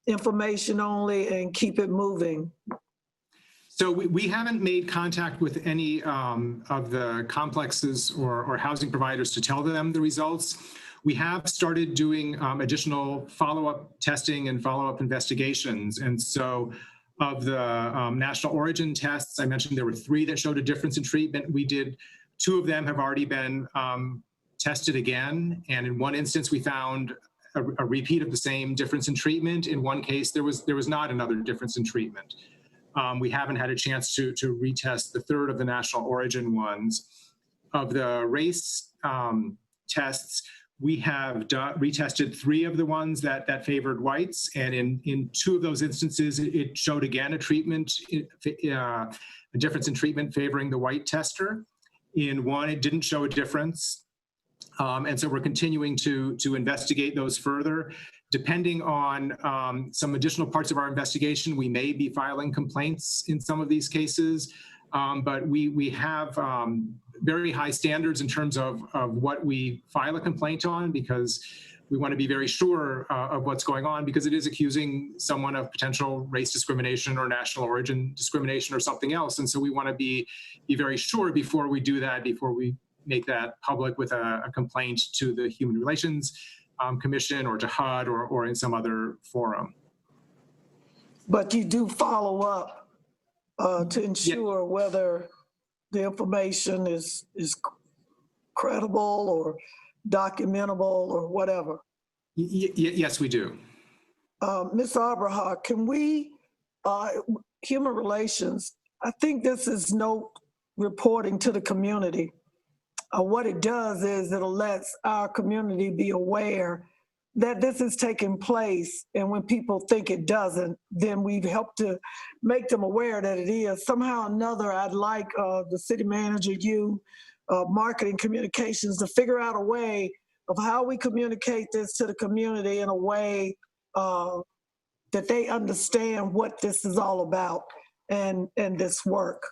information only and keep it moving? So we haven't made contact with any of the complexes or housing providers to tell them the results. We have started doing additional follow-up testing and follow-up investigations. And so of the national origin tests, I mentioned there were 3 that showed a difference in treatment. We did 2 of them have already been tested again. And in one instance, we found a repeat of the same difference in treatment. In one case, there was not another difference in treatment. We haven't had a chance to retest the 3rd of the national origin ones. Of the race tests, we have retested 3 of the ones that favored whites, and in 2 of those instances, it showed again a difference in treatment favoring the white tester. In 1, it didn't show a difference, and so we're continuing to investigate those further. Depending on some additional parts of our investigation, we may be filing complaints in some of these cases, but we have very high standards in terms of what we file a complaint on, because we want to be very sure of what's going on, because it is accusing someone of potential race discrimination or national origin discrimination or something else. And so we want to be very sure before we do that, before we make that public with a complaint to the Human Relations Commission or to HUD or in some other forum. But you do follow up to ensure whether the information is credible or documentable or whatever. Yes, we do. Ms. Abraha, can we, Human Relations, I think this is no reporting to the community. What it does is it lets our community be aware that this is taking place, and when people think it doesn't, then we've helped to make them aware that it is. Somehow or another, I'd like the city manager, you, marketing communications, to figure out a way of how we communicate this to the community in a way that they understand what this is all about and this work.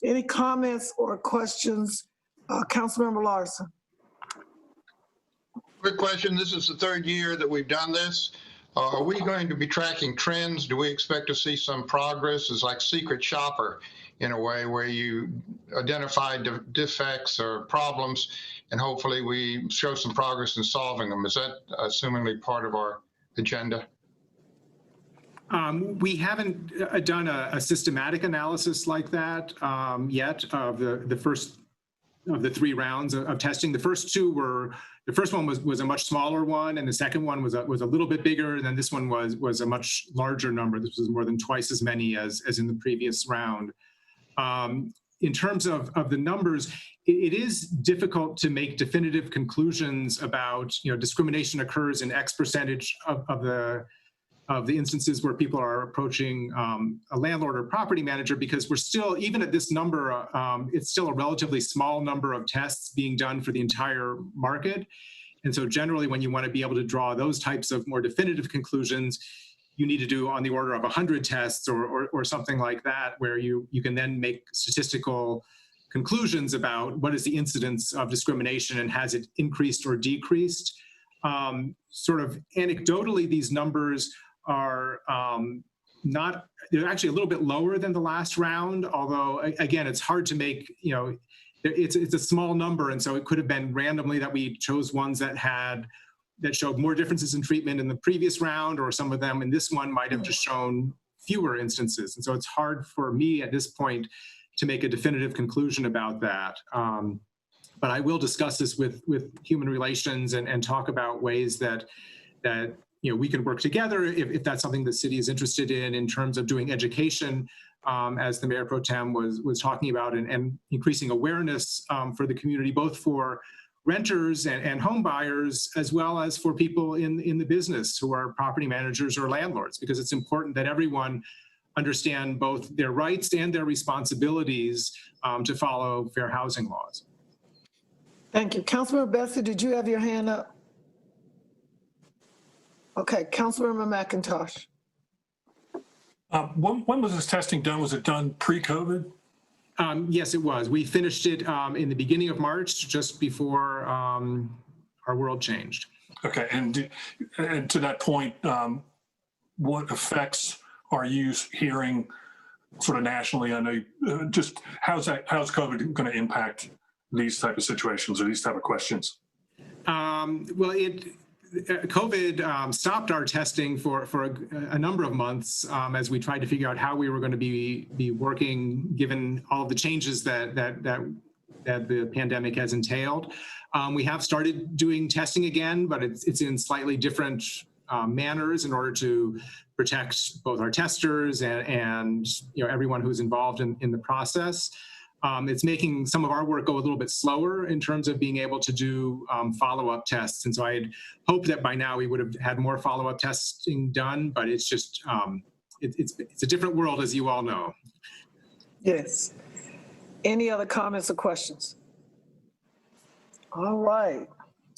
Any comments or questions? Councilmember Larson. Quick question. This is the 3rd year that we've done this. Are we going to be tracking trends? Do we expect to see some progress? It's like secret shopper in a way, where you identify defects or problems, and hopefully we show some progress in solving them. Is that assumingly part of our agenda? We haven't done a systematic analysis like that yet of the first of the 3 rounds of testing. The first one was a much smaller one, and the second one was a little bit bigger, and then this one was a much larger number. This was more than twice as many as in the previous round. In terms of the numbers, it is difficult to make definitive conclusions about, discrimination occurs in X percentage of the instances where people are approaching a landlord or property manager, because we're still, even at this number, it's still a relatively small number of tests being done for the entire market. And so generally, when you want to be able to draw those types of more definitive conclusions, you need to do on the order of 100 tests or something like that, where you can then make statistical conclusions about what is the incidence of discrimination and has it increased or decreased. Sort of anecdotally, these numbers are they're actually a little bit lower than the last round, although again, it's hard to make, it's a small number, and so it could have been randomly that we chose ones that showed more differences in treatment in the previous round, or some of them in this one might have just shown fewer instances. And so it's hard for me at this point to make a definitive conclusion about that. But I will discuss this with Human Relations and talk about ways that we can work together if that's something the city is interested in terms of doing education, as the Mayor Pro Tem was talking about, and increasing awareness for the community, both for renters and home buyers, as well as for people in the business who are property managers or landlords, because it's important that everyone understand both their rights and their responsibilities to follow fair housing laws. Thank you. Councilmember Bessie, did you have your hand up? Okay, Councilmember McIntosh. When was this testing done? Was it done pre-COVID? Yes, it was. We finished it in the beginning of March, just before our world changed. Okay, and to that point, what effects are you hearing sort of nationally? I know just how's COVID going to impact these type of situations or these type of questions? Well, COVID stopped our testing for a number of months as we tried to figure out how we were going to be working, given all of the changes that the pandemic has entailed. We have started doing testing again, but it's in slightly different manners in order to protect both our testers and everyone who's involved in the process. It's making some of our work go a little bit slower in terms of being able to do follow-up tests. And so I had hoped that by now we would have had more follow-up testing done, but it's just, it's a different world, as you all know. Yes. Any other comments or questions? All right.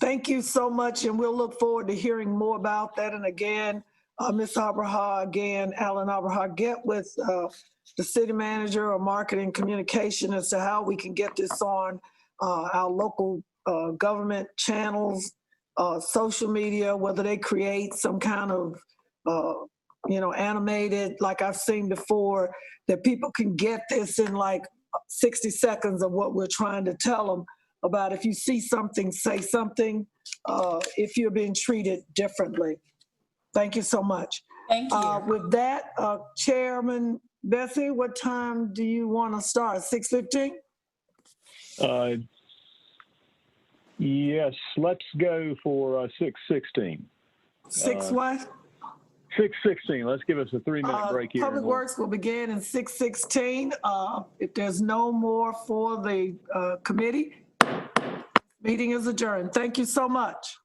Thank you so much, and we'll look forward to hearing more about that. And again, Ms. Abraha, again, Alan Abraha, get with the city manager or marketing communication as to how we can get this on our local government channels, social media, whether they create some kind of, animated, like I've seen before, that people can get this in like 60 seconds of what we're trying to tell them about. If you see something, say something, if you're being treated differently. Thank you so much. Thank you. With that, Chairman Bessie, what time do you want to start? 6:15? Yes, let's go for 6:16. What? 6:16. Let's give us a 3-minute break here. Public Works will begin in 6:16. If there's no more for the committee, meeting is adjourned. Thank you so much.